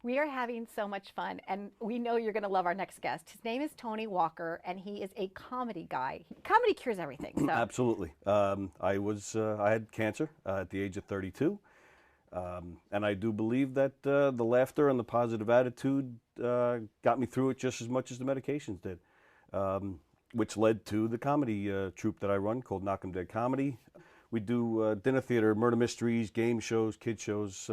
We are having so much fun, and we know you're going to love our next guest. His name is Tony Walker, and he is a comedy guy. Comedy cures everything. So. Absolutely. I had cancer at the age of 32, and I do believe that the laughter and the positive attitude got me through it just as much as the medications did, which led to the comedy troupe that I run called Knockem Comedy. We do dinner theater, murder mysteries, game shows, kid shows.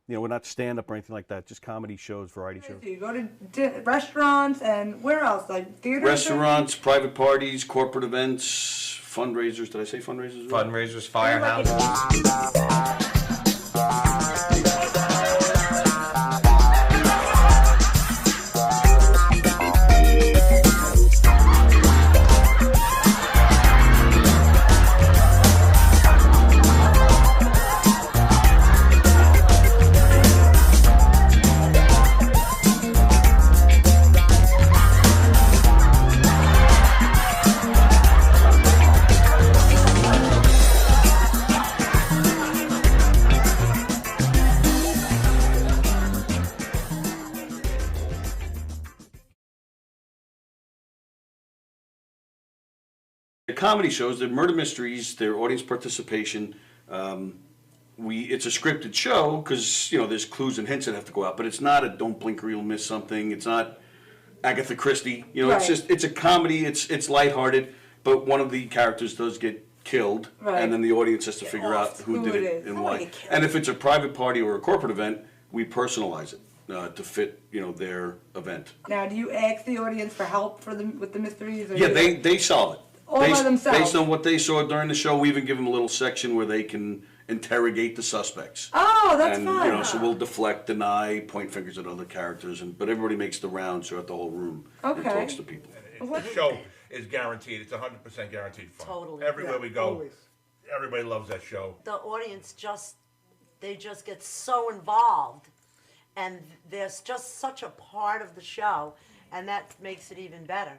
We're not stand-up or anything like that, just comedy shows, variety shows. So you go to restaurants and where else? Like theaters? Restaurants, private parties, corporate events, fundraisers. Did I say fundraisers? Fundraisers, firehouses. Comedy shows, they're murder mysteries, they're audience participation. It's a scripted show because there's clues and hints that have to go out, but it's not a don't blink or you'll miss something. It's not Agatha Christie. Right. It's a comedy. It's lighthearted, but one of the characters does get killed, right. And then the audience has to figure out who did it and why. And if it's a private party or a corporate event, we personalize it to fit their event. Now, do you ask the audience for help with the mysteries? Or Yeah, they solve it. All by themselves. Based on what they saw during the show, we even give them a little section where they can interrogate the suspects. Oh, that's and, fun. So we'll deflect, deny, point fingers at other characters, but everybody makes the rounds throughout the whole room and talks to people. The show is guaranteed. It's 100% guaranteed fun. Totally. Everywhere we go, always. Everybody loves that show. The audience they just get so involved, and there's just such a part of the show, and that makes it even better.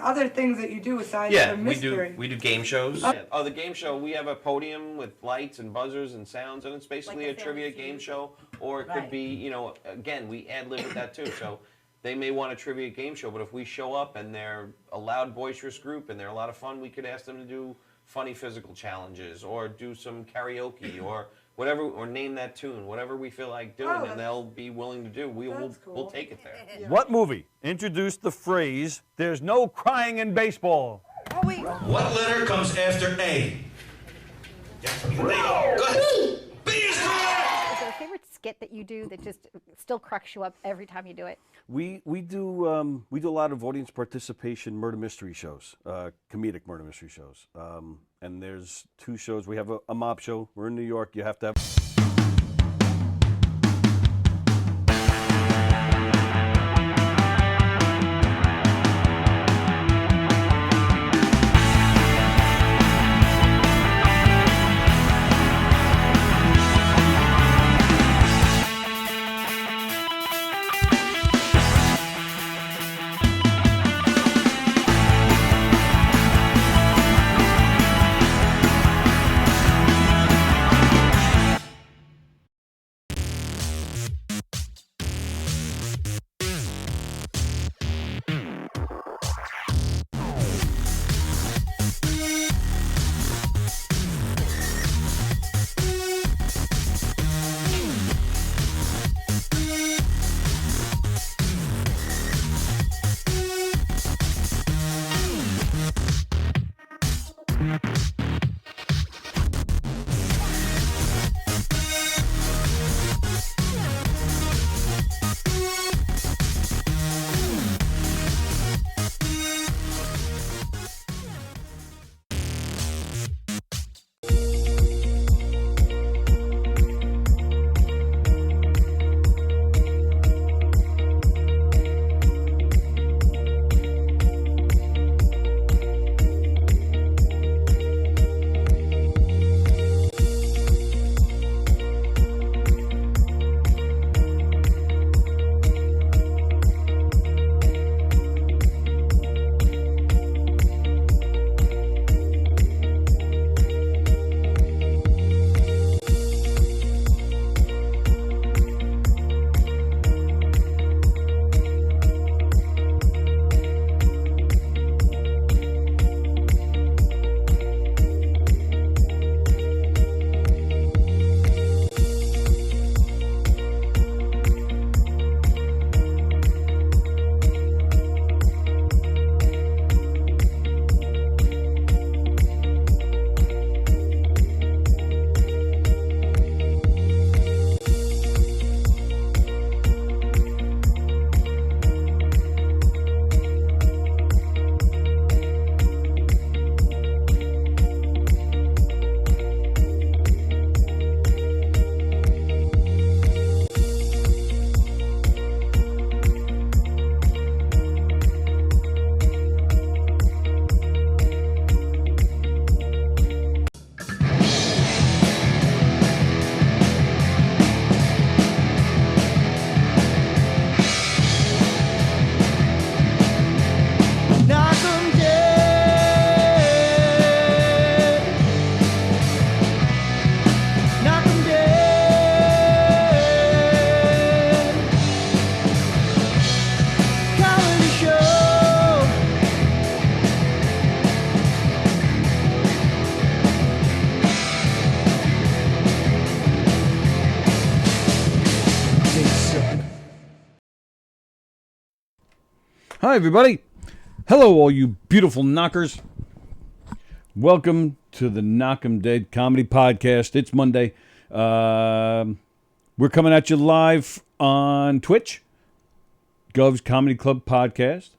Other things that you do aside from mystery. we do game shows. Oh, the game show, we have a podium with lights and buzzers and sounds, and it's basically Like a trivia game show, or it could be, again, we ad-lib with that too. So they may want a trivia game show, but if we show up and they're a loud, boisterous group and they're a lot of fun, we could ask them to do funny physical challenges or do some karaoke or whatever, or name that tune, whatever we feel like doing, and they'll be willing to do. We'll take it there. Yeah. What movie introduced the phrase, "There's no crying in baseball"? Oh, wait. What letter comes after A? Yes, there you go. Go ahead. B is correct! Is there a favorite skit that you do that just still cracks you up every time you do it? We do a lot of audience participation murder mystery shows, comedic murder mystery shows. And there's two shows. We have a mob show. We're in New York. You have to have Hi, everybody. Hello, all you beautiful knockers. Welcome to the Knockem Dead Comedy Podcast. It's Monday. We're coming at you live on Twitch, Gov's Comedy Club Podcast,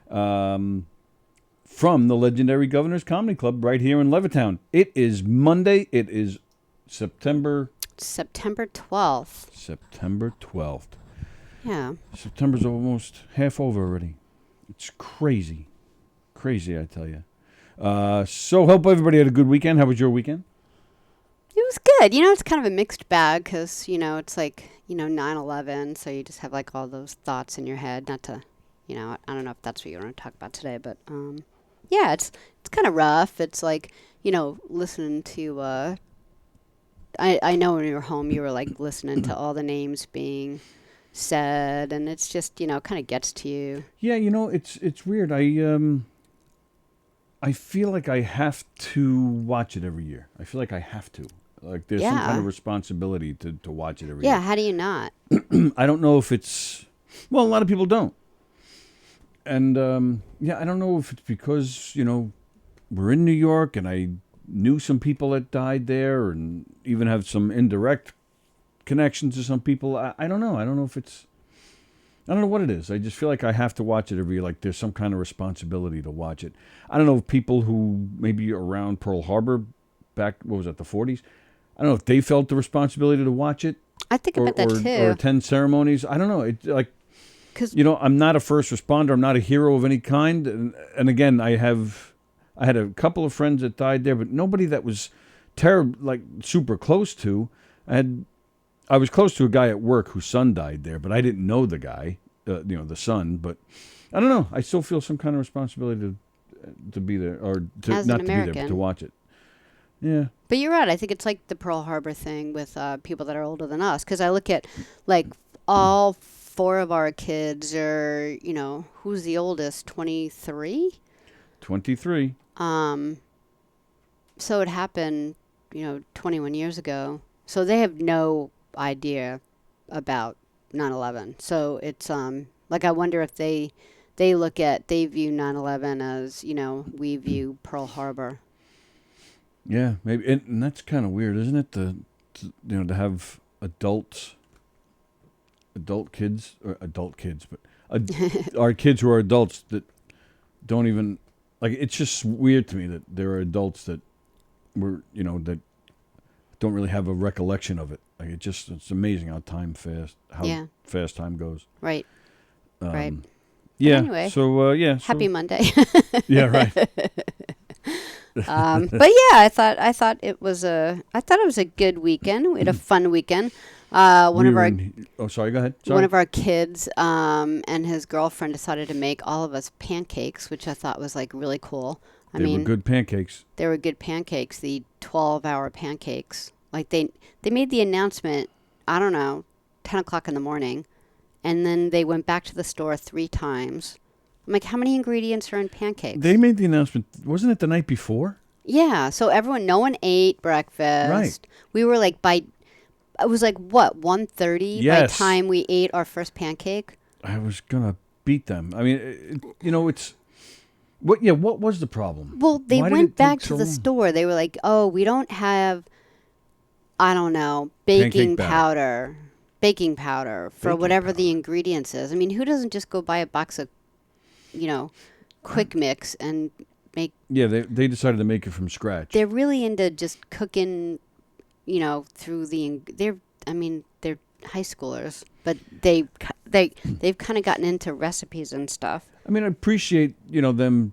from the legendary Governor's Comedy Club right here in Levittown. It is Monday. It is September 12th. September 12th. Yeah. September's almost half over already. It's crazy. Crazy, I tell you. So hope everybody had a good weekend. How was your weekend? It was good. You know, it's kind of a mixed bag because, you know, it's like, 9/11. So you just have like all those thoughts in your head. Not to, I don't know if that's what you want to talk about today. But, yeah, it's kind of rough. It's like, listening to, I know when you were home, you were like listening to all the names being said, and it's just kind of gets to you. Yeah, it's weird. I feel like I have to watch it every year. I feel like I have to. Like there's some kind of responsibility to watch it every year. Yeah, how do you not? I don't know if it's a lot of people don't, and I don't know if it's because we're in New York and I knew some people that died there, and even have some indirect connections to some people. I don't know. I don't know what it is. I just feel like I have to watch it every year. Like there's some kind of responsibility to watch it. I don't know if people who maybe around Pearl Harbor back, what was that, the 40s? I don't know if they felt the responsibility to watch it. I think about that too. Or attend ceremonies. I don't know. It like, I'm not a first responder. I'm not a hero of any kind. And again, I had a couple of friends that died there, but nobody that was super close to. I was close to a guy at work whose son died there, but I didn't know the guy, the son. But I don't know. I still feel some kind of responsibility to be there, or to As not an to be there, American. but to watch it. Yeah. But you're right. I think it's like the Pearl Harbor thing with people that are older than us. Because I look at like all four of our kids are, who's the oldest? 23? 23. So it happened, 21 years ago. So they have no idea about 9/11. So it's like I wonder if they view 9/11 as we view Pearl Harbor. Yeah, maybe, and that's kind of weird, isn't it? To have adult kids, but our kids who are adults that don't even it's just weird to me that there are adults that were that don't really have a recollection of it. Like it's amazing how fast time goes. Right. Right. Yeah. Anyway. So Happy Monday. Yeah. Right. But yeah, I thought it was a good weekend. We had a fun weekend. Sorry, go ahead. Sorry. One of our kids and his girlfriend decided to make all of us pancakes, which I thought was like really cool. They were good pancakes. They were good pancakes, the 12-hour pancakes. Like they made the announcement, I don't know, 10 o'clock in the morning, and then they went back to the store 3 times. I'm like, how many ingredients are in pancakes? They made the announcement, wasn't it the night before? Yeah, so no one ate breakfast. Right. We were like it was like what, 1:30 by the time we ate our first pancake? I was going to beat them. I mean, it's... What was the problem? Well, they went back to the store. They were like, oh, we don't have, I don't know, baking powder for whatever the ingredients is. I mean, who doesn't just go buy a box of, quick mix and make... Yeah, they decided to make it from scratch. They're really into just cooking, through they're high schoolers, but they've kind of gotten into recipes and stuff. I mean, I appreciate, them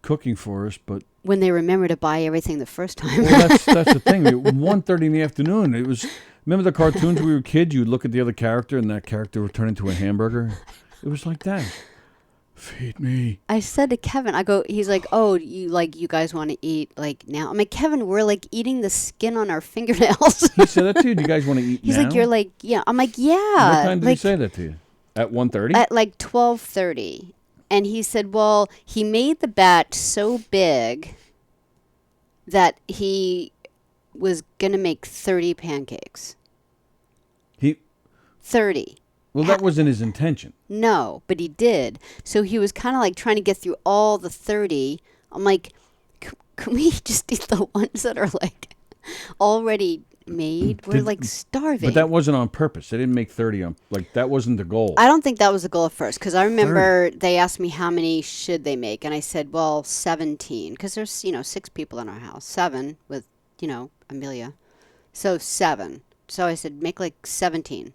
cooking for us, but... When they remember to buy everything the first time. Well, that's the thing. 1:30 in the afternoon, it was... Remember the cartoons when we were kids? You'd look at the other character, and that character would turn into a hamburger? It was like that. Feed me. I said to Kevin, he's like, oh, you guys want to eat, like, now? I'm like, Kevin, we're, like, eating the skin on our fingernails. He said that to you? Do you guys want to eat He's now? like, you're like, yeah. I'm like, yeah. What time did he say that to you? At 1:30? At, like, 12:30. And he said, well, he made the batch so big that he was going to make 30 pancakes. 30. Well, that wasn't his intention. No, but he did. So he was kind of like trying to get through all the 30. I'm like, can we just eat the ones that are like already made? We're like starving. But that wasn't on purpose. They didn't make 30 on, like, that wasn't the goal. I don't think that was the goal at first, because I remember they asked me how many should they make, and I said, well, 17, because there's 6 people in our house, 7 with Amelia, so 7. So I said make like 17,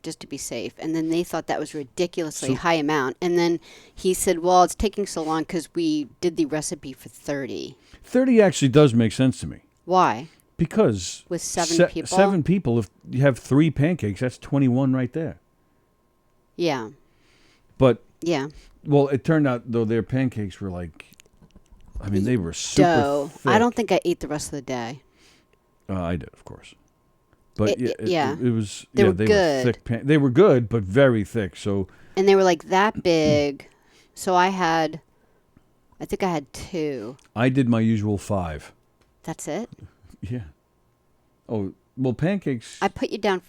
just to be safe. And then they thought that was ridiculously high amount. And then he said, well, it's taking so long because we did the recipe for 30. 30 actually does make sense to me. Why? Because with 7 people, 7 people, if you have 3 pancakes, that's 21 right there. Yeah. But yeah. Well, it turned out though their pancakes were like, I mean, they were super thick. I don't think I ate the rest of the day. I did, of course. But it was. They were good. Were thick they were good, but very thick. So. And they were like that big. So I think I had 2. I did my usual 5. That's it? Yeah. Oh, well, pancakes. I put you down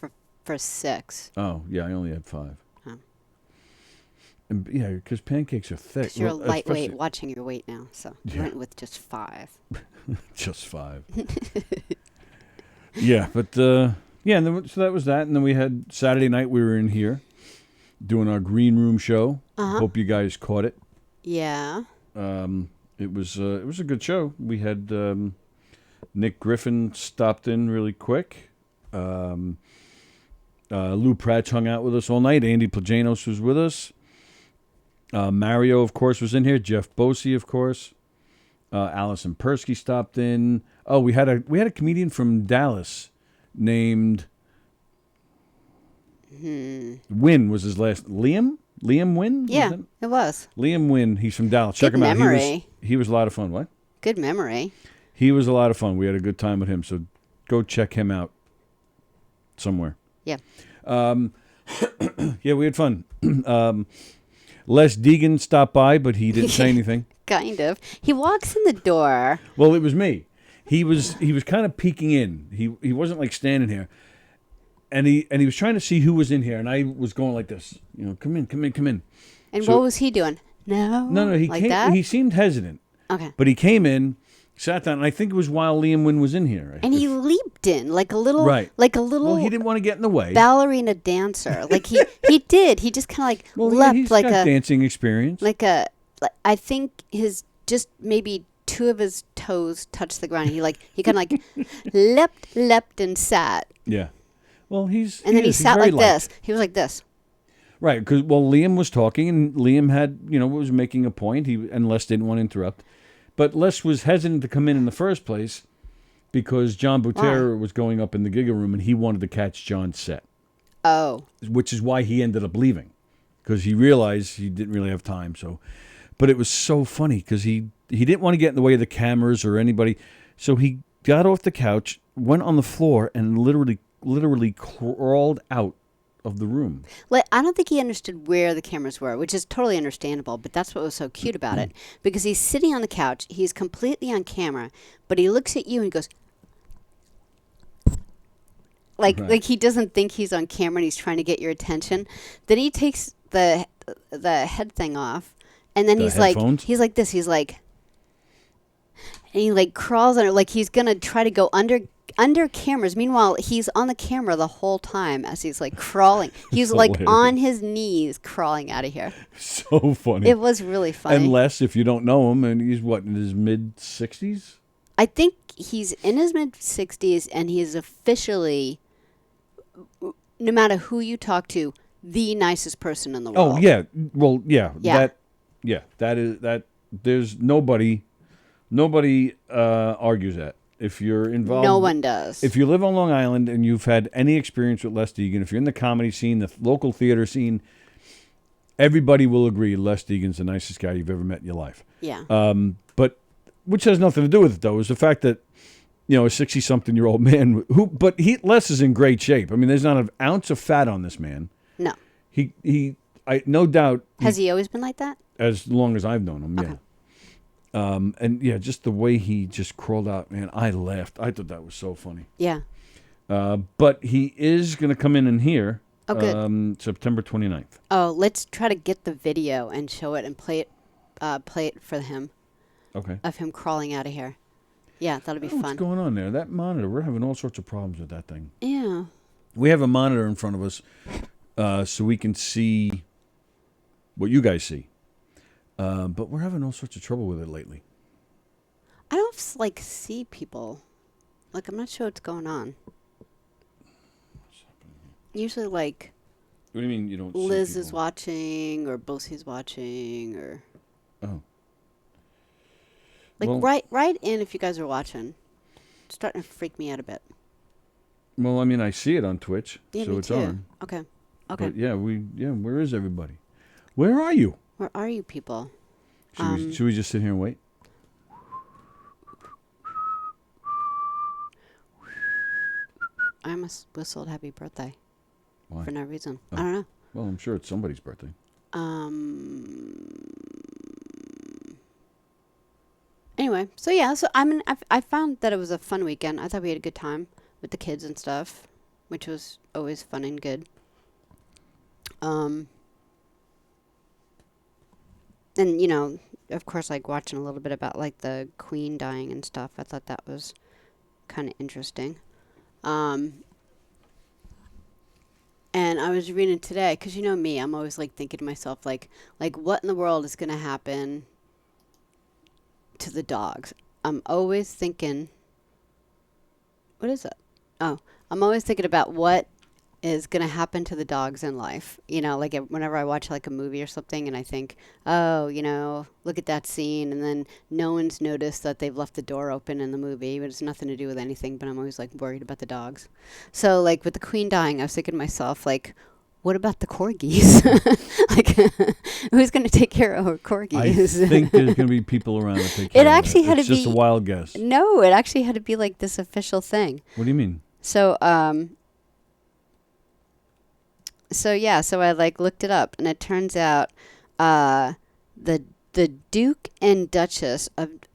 for 6. Oh, yeah, I only had 5. Huh. And, yeah, because pancakes are thick. Because you're lightweight, watching your weight now. So you went with just 5. Just 5. Yeah, but, yeah, and then, so that was that. And then we had Saturday night, we were in here doing our green room show. Hope you guys caught it. Yeah. It was a good show. We had Nick Griffin stopped in really quick. Lou Pratch hung out with us all night. Andy Plajanos was with us. Mario, of course, was in here. Jeff Bosey, of course. Allison Persky stopped in. Oh, we had a comedian from Dallas named Wynn was his last. Liam Wynn? Yeah, it was. Liam Wynn. He's from Dallas. Check him out. He was a lot of fun. What? Good memory. He was a lot of fun. We had a good time with him. So go check him out somewhere. Yeah. Yeah, we had fun. Les Deegan stopped by, but he didn't say anything. Kind of. He walks in the door. Well, it was me. He was kind of peeking in. He wasn't like standing here. And he was trying to see who was in here, and I was going like this, come in. And so, what was he doing? No, he like came. That? He seemed hesitant. Okay. But he came in, sat down, and I think it was while Liam Wynn was in here. And he leaped in like a little, right? Well, he didn't want to get in the way. Ballerina dancer, like he did. He just kind of leapt he's like got dancing experience. I think his just maybe 2 of his toes touched the ground. He kind of leapt and sat. Yeah. Well, he sat like this. He was like this. Right, because Liam was talking, and Liam had was making a point. And Les didn't want to interrupt, but Les was hesitant to come in the first place because John Butera was going up in the Giga Room, and he wanted to catch John's set. Oh, which is why he ended up leaving, because he realized he didn't really have time. So, but it was so funny because he didn't want to get in the way of the cameras or anybody, so he got off the couch, went on the floor, and literally crawled out of the room. I don't think he understood where the cameras were, which is totally understandable, but that's what was so cute about it. Because he's sitting on the couch, he's completely on camera, but he looks at you and goes, like he doesn't think he's on camera and he's trying to get your attention. Then he takes the head thing off, and then he's headphones? like this, he's like, and he like crawls under, like he's gonna try to go under cameras. Meanwhile, he's on the camera the whole time as he's like crawling. He's like on his knees crawling out of here. So funny. It was really funny. Unless if you don't know him, and he's in his mid-60s? I think he's in his mid-60s, and he is officially, no matter who you talk to, the nicest person in the world. Oh yeah. Well, yeah. Yeah. That there's nobody argues that. If you're involved, no one does. If you live on Long Island and you've had any experience with Les Deegan, if you're in the comedy scene, the local theater scene, everybody will agree Les Deegan's the nicest guy you've ever met in your life. Yeah. But which has nothing to do with it though, is the fact that a 60-something-year-old man Les is in great shape. I mean, there's not an ounce of fat on this man. No. I no doubt. Has he always been like that? As long as I've known him, okay. Yeah. And yeah, just the way he just crawled out, man, I laughed. I thought that was so funny. Yeah. But he is going to come in here. Oh, good. September 29th. Oh, let's try to get the video and show it and play it for him. Okay. Of him crawling out of here. Yeah, that'll be fun. What's going on there? That monitor, we're having all sorts of problems with that thing. Yeah. We have a monitor in front of us so we can see what you guys see. But we're having all sorts of trouble with it lately. I don't see people. I'm not sure what's going on. What's happening here? Usually, What do you mean you don't Liz see is people? watching, or Bosie's watching, or... Oh. Like, Well- write in if you guys are watching. It's starting to freak me out a bit. Well, I mean, I see it on Twitch, Yeah, so me it's too. on. Okay. But yeah, where is everybody? Where are you? Where are you people? Should we just sit here and wait? I almost whistled happy birthday. Why? For no reason. Oh. I don't know. Well, I'm sure it's somebody's birthday. Anyway, so I found that it was a fun weekend. I thought we had a good time with the kids and stuff, which was always fun and good. And of course, watching a little bit about the Queen dying and stuff. I thought that was kind of interesting. And I was reading today, because you know me, I'm always thinking to myself, what in the world is going to happen to the dogs? I'm always thinking, what is it? Oh, I'm always thinking about what is going to happen to the dogs in life. Whenever I watch a movie or something and I think, oh, look at that scene. And then no one's noticed that they've left the door open in the movie, but it's nothing to do with anything. But I'm always worried about the dogs. So with the Queen dying, I was thinking to myself, what about the corgis? Who's going to take care of our corgis? I think there's going to be people around to take care It of actually that. had It's to be... just a wild guess. No, it actually had to be this official thing. What do you mean? So I looked it up, and it turns out the Duke and Duchess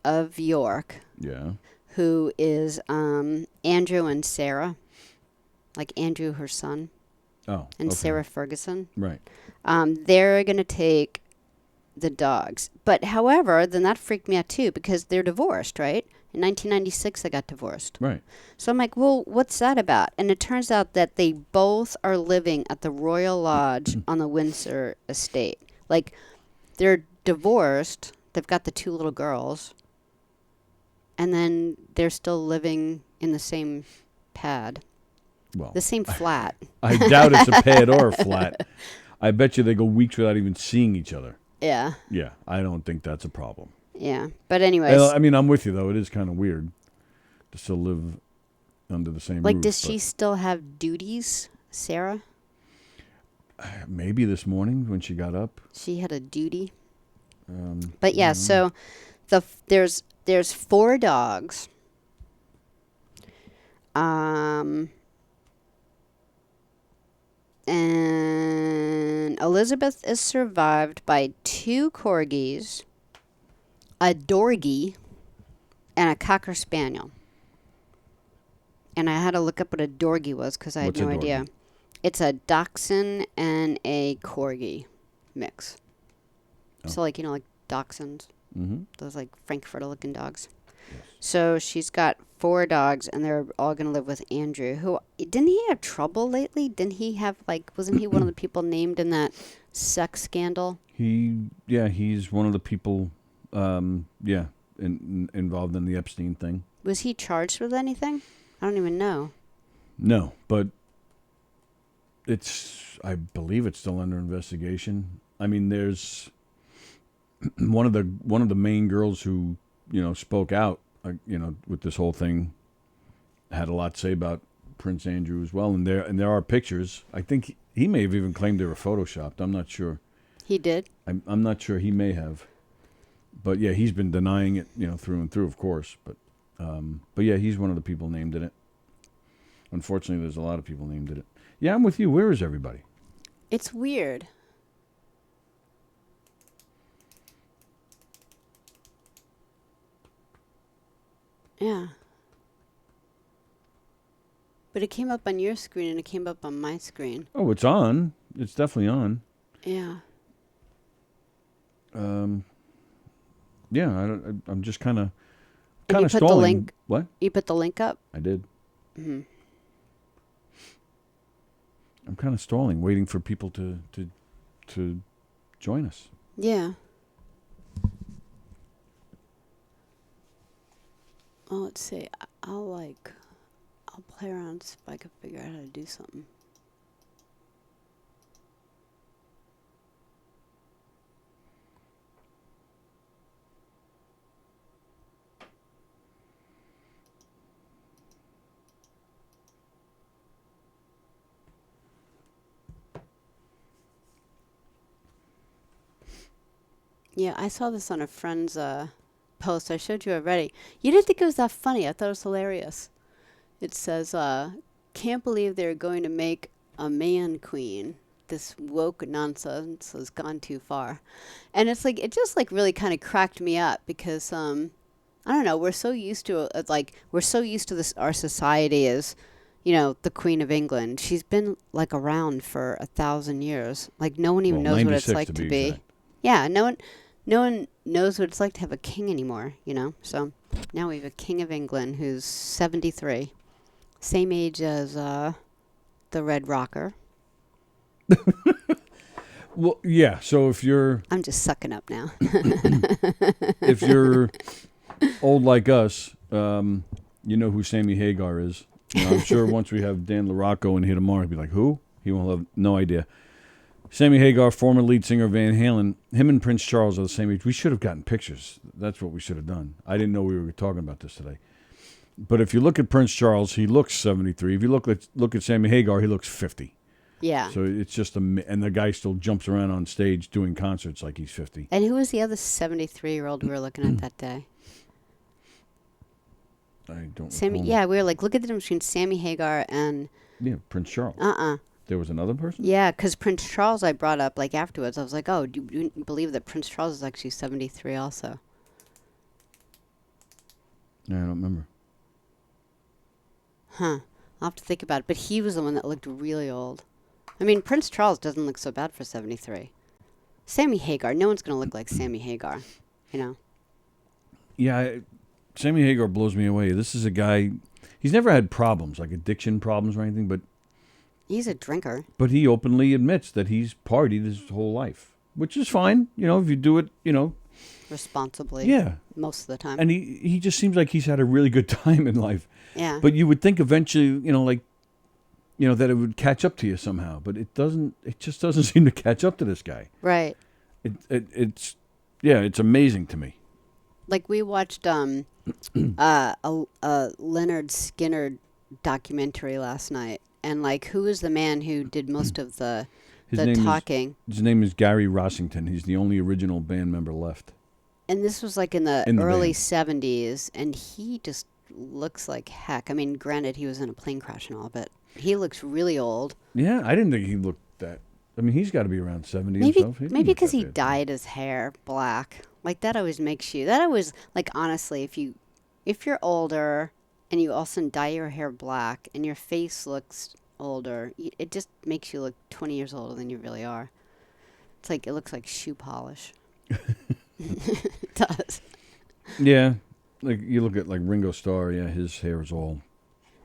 of York, Yeah. who is Andrew and Sarah, Andrew, her son, Oh. and okay. Sarah Ferguson. Right. They're going to take the dogs. But however, then that freaked me out too, because they're divorced, right? In 1996, they got divorced. Right. So I'm well, what's that about? And it turns out that they both are living at the Royal Lodge on the Windsor estate. They're divorced. They've got the 2 little girls. And then they're still living in the same pad. Well, The same flat. I doubt it's a pad or a flat. I bet you they go weeks without even seeing each other. Yeah. Yeah, I don't think that's a problem. Yeah. But anyways. I mean, I'm with you, though. It is kind of weird to still live under the same roof. Does she still have duties, Sarah? Maybe this morning when she got up. She had a duty. But yeah, so there's 4 dogs. And Elizabeth is survived by 2 corgis, a dorgie, and a cocker spaniel. And I had to look up what a dorgie was because I had What's no a idea. dorgie? It's a dachshund and a corgi mix. Oh. So like dachshunds, Mm-hmm. those Frankfurter looking dogs. So she's got 4 dogs, and they're all going to live with Andrew, who, didn't he have trouble lately? Didn't he have, wasn't he one of the people named in that sex scandal? He's one of the people, involved in the Epstein thing. Was he charged with anything? I don't even know. No, but I believe it's still under investigation. I mean, there's one of the main girls who, spoke out, with this whole thing, had a lot to say about Prince Andrew as well. And there are pictures. I think he may have even claimed they were photoshopped. I'm not sure. He did? I'm not sure. He may have. But yeah, he's been denying it, through and through, of course. But yeah, he's one of the people named in it. Unfortunately, there's a lot of people named in it. Yeah, I'm with you. Where is everybody? It's weird. Yeah. But it came up on your screen and it came up on my screen. Oh, it's on. It's definitely on. Yeah. Yeah, I'm just kind of And you put stalling. the link. What? You put the link up? I did. Mm-hmm. I'm kind of stalling, waiting for people to join us. Yeah. Well, let's see. I'll play around see if I can figure out how to do something. Yeah, I saw this on a friend's post. I showed you already. You didn't think it was that funny. I thought it was hilarious. It says, can't believe they're going to make a man queen. This woke nonsense has gone too far. And it's like, it just like really kind of cracked me up because, I don't know, we're so used to this, our society is, the Queen of England. She's been like around for 1,000 years. Like no one even knows what it's like to be. Yeah, no one knows what it's like to have a king anymore, So now we have a King of England who's 73. Same age as the Red Rocker. Well, yeah, so if you're... I'm just sucking up now. If you're old like us, you know who Sammy Hagar is. I'm sure once we have Dan LaRocco in here tomorrow, he'll be like, who? He won't have no idea. Sammy Hagar, former lead singer of Van Halen, him and Prince Charles are the same age. We should have gotten pictures. That's what we should have done. I didn't know we were talking about this today. But if you look at Prince Charles, he looks 73. If you look at Sammy Hagar, he looks 50. Yeah. So it's just and the guy still jumps around on stage doing concerts like he's 50. And who was the other 73-year-old we were looking at that day? I don't Sammy. recall. Yeah, we were like, look at the difference between Sammy Hagar and... Yeah, Prince Charles. There was another person? Yeah, because Prince Charles I brought up like afterwards. I was like, oh, do you believe that Prince Charles is actually 73 also? Yeah, I don't remember. Huh. I'll have to think about it. But he was the one that looked really old. I mean, Prince Charles doesn't look so bad for 73. Sammy Hagar. No one's going to look like Sammy Hagar, Yeah, Sammy Hagar blows me away. This is a guy, he's never had problems, like addiction problems or anything, but he's a drinker. But he openly admits that he's partied his whole life, which is fine, if you do it, Responsibly. Yeah. Most of the time. And he just seems like he's had a really good time in life. Yeah. But you would think eventually, that it would catch up to you somehow, but it doesn't. It just doesn't seem to catch up to this guy. Right. It's amazing to me. Like we watched a Leonard Skinner documentary last night, and like who is the man who did most of the talking? His name is Gary Rossington. He's the only original band member left. And this was like in the early band. 70s, and he just looks like heck. I mean, granted, he was in a plane crash and all, but he looks really old. Yeah, I didn't think he looked that. I mean, he's got to be around 70 maybe, himself. Maybe because he dyed his hair black. Like, that always makes you... That always... Like, honestly, if you're older and you also dye your hair black and your face looks older, it just makes you look 20 years older than you really are. It's like, it looks like shoe polish. It does. Yeah. Like, you look at, like, Ringo Starr, yeah, his hair is all,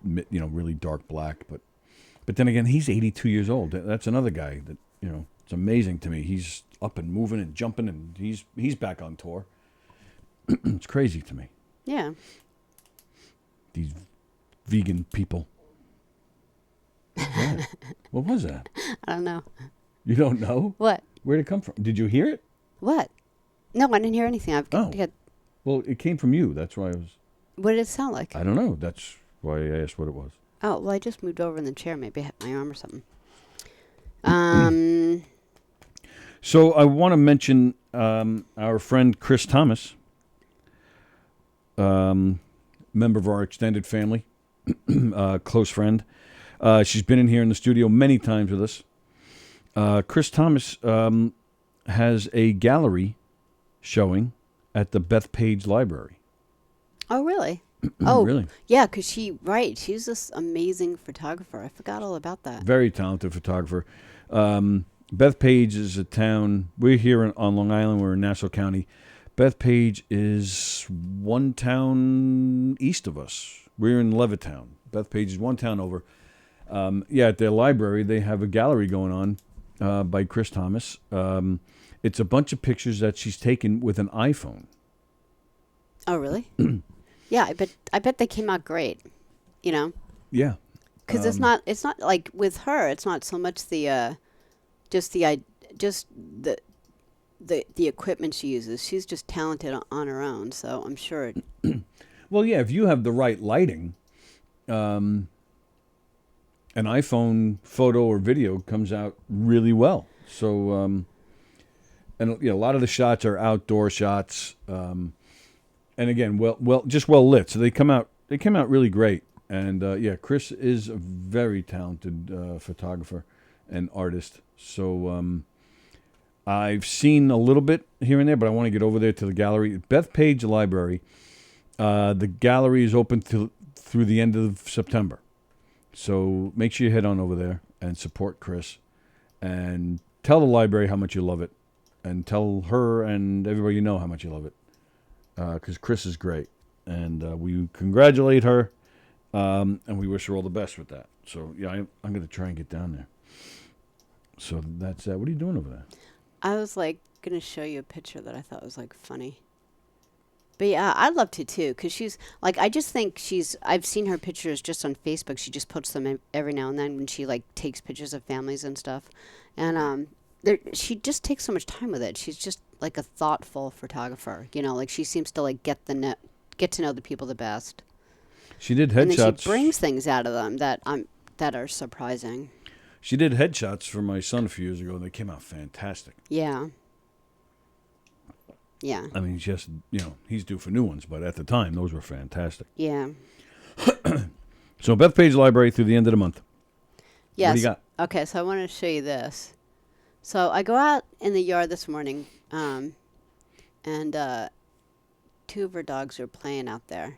really dark black. But then again, he's 82 years old. That's another guy that, it's amazing to me. He's up and moving and jumping, and he's back on tour. It's crazy to me. Yeah. These vegan people. What? What was that? I don't know. You don't know? What? Where'd it come from? Did you hear it? What? No, I didn't hear anything. Well, it came from you. That's why I was... What did it sound like? I don't know. That's why I asked what it was. Oh, well, I just moved over in the chair. Maybe I hit my arm or something. So I want to mention our friend Chris Thomas, member of our extended family, close friend. She's been in here in the studio many times with us. Chris Thomas has a gallery showing at the Bethpage Library. Oh, really? Oh, Really? yeah, because she's this amazing photographer. I forgot all about that. Very talented photographer. Bethpage is a town. We're here on Long Island. We're in Nassau County. Bethpage is one town east of us. We're in Levittown. Bethpage is one town over. At their library, they have a gallery going on by Chris Thomas. It's a bunch of pictures that she's taken with an iPhone. Oh, really? Yeah, I bet they came out great. You know, Yeah. because it's not like with her. It's not so much the equipment she uses. She's just talented on her own. So I'm sure. Well, yeah, if you have the right lighting, an iPhone photo or video comes out really well. So, and a lot of the shots are outdoor shots, and again, just well lit. So they came out really great. And Chris is a very talented photographer and artist. So I've seen a little bit here and there, but I want to get over there to the gallery. Bethpage Library. The gallery is open through the end of September. So make sure you head on over there and support Chris. And tell the library how much you love it. And tell her and everybody you know how much you love it. Because Chris is great. And we congratulate her. And we wish her all the best with that. So, yeah, I'm going to try and get down there. So that's that. What are you doing over there? I was like gonna show you a picture that I thought was like funny. But yeah, I'd love to too, because she's like, I just think I've seen her pictures just on Facebook. She just puts them every now and then when she like takes pictures of families and stuff. And she just takes so much time with it. She's just like a thoughtful photographer, like she seems to like get to know the people the best. She did And headshots. then she brings things out of them that are surprising. She did headshots for my son a few years ago, and they came out fantastic. Yeah. Yeah. I mean, just, he's due for new ones, but at the time, those were fantastic. Yeah. So Bethpage Library through the end of the month. Yes. What do you got? Okay, so I want to show you this. So I go out in the yard this morning, and two of her dogs are playing out there.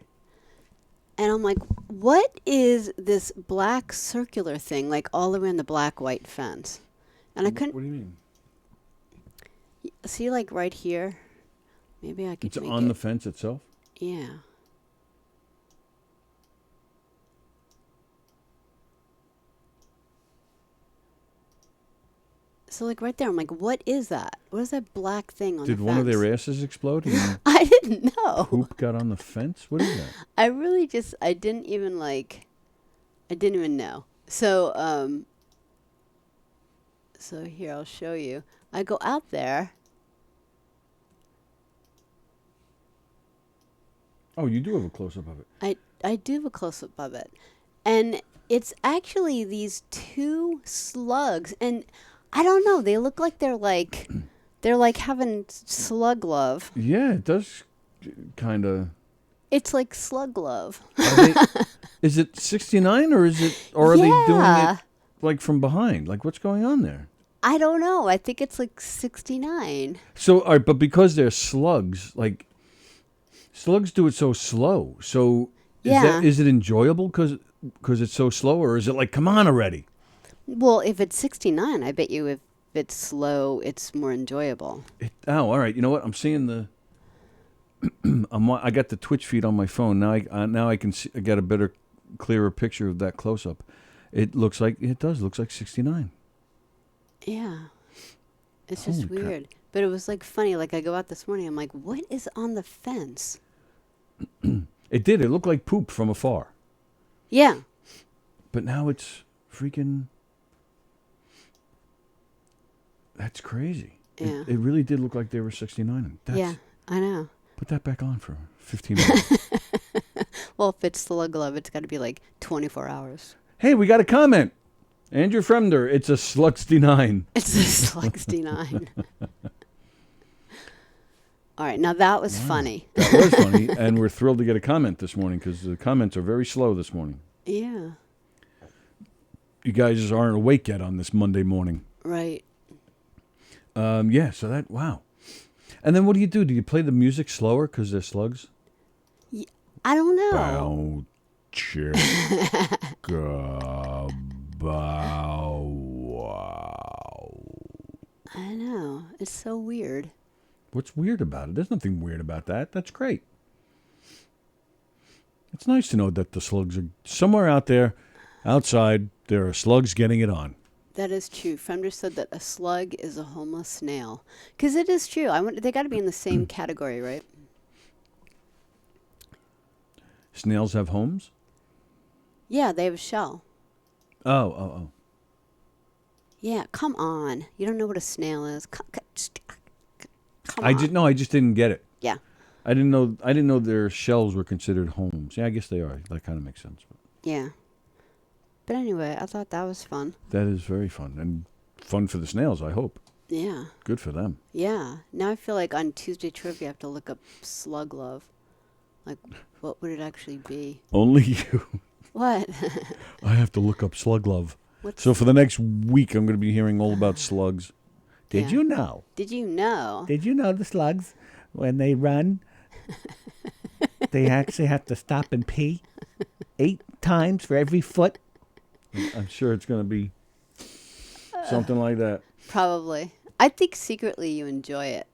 And I'm like, what is this black circular thing, like all around the black-white fence? And I couldn't... What do you mean? See, like right here? Maybe I could It's make on it. the fence itself? Yeah. So, like, right there, I'm like, what is that? What is that black thing on the fence? Did one of their asses explode? And I didn't know. poop got on the fence? What is that? I didn't even know. So, so here, I'll show you. I go out there. Oh, you do have a close-up of it. I do have a close-up of it. And it's actually these two slugs. And I don't know, they look like they're like having slug love. Yeah, it does kind of. It's like slug love. Is it 69 or are they doing it like from behind? Like what's going on there? I don't know. I think it's like 69. So, all right, but because they're slugs, like slugs do it so slow. So is it enjoyable because it's so slow, or is it like, come on already? Well, if it's 69, I bet you if it's slow, it's more enjoyable. All right. You know what? I'm seeing the. I got the Twitch feed on my phone now. I can see. I got a better, clearer picture of that close up. It looks like 69. Yeah, it's just Holy weird. crap. But it was like funny. Like I go out this morning, I'm like, what is on the fence? It did. It looked like poop from afar. Yeah. But now it's freaking. That's crazy. Yeah. It really did look like they were 69. Yeah, I know. Put that back on for 15 minutes. Well, if it's slug love, it's got to be like 24 hours. Hey, we got a comment. Andrew Fremder, it's a slugsty-9. It's a slugsty-9. All right, now that was funny. That was funny, and we're thrilled to get a comment this morning because the comments are very slow this morning. Yeah. You guys aren't awake yet on this Monday morning. Right. So wow. And then what do? Do you play the music slower because they're slugs? I don't know. Bow, chicka, bow, wow. I know. It's so weird. What's weird about it? There's nothing weird about that. That's great. It's nice to know that the slugs are somewhere out there, outside, there are slugs getting it on. That is true. Fremder said that a slug is a homeless snail. Because it is true. They got to be in the same category, right? Snails have homes? Yeah, they have a shell. Oh. Yeah, come on. You don't know what a snail is. Come on. I just didn't get it. Yeah. I didn't know their shells were considered homes. Yeah, I guess they are. That kind of makes sense. But Yeah. But anyway, I thought that was fun. that is very fun. And fun for the snails, I hope. Yeah. Good for them. Yeah. Now I feel like on Tuesday Trivia I have to look up slug love. Like, what would it actually be? Only you. What? I have to look up slug love. What's So for the next week, I'm going to be hearing all about slugs. Did Yeah. you know? Did you know? Did you know the slugs, when they run, they actually have to stop and pee 8 times for every foot? I'm sure it's going to be something like that. Probably. I think secretly you enjoy it.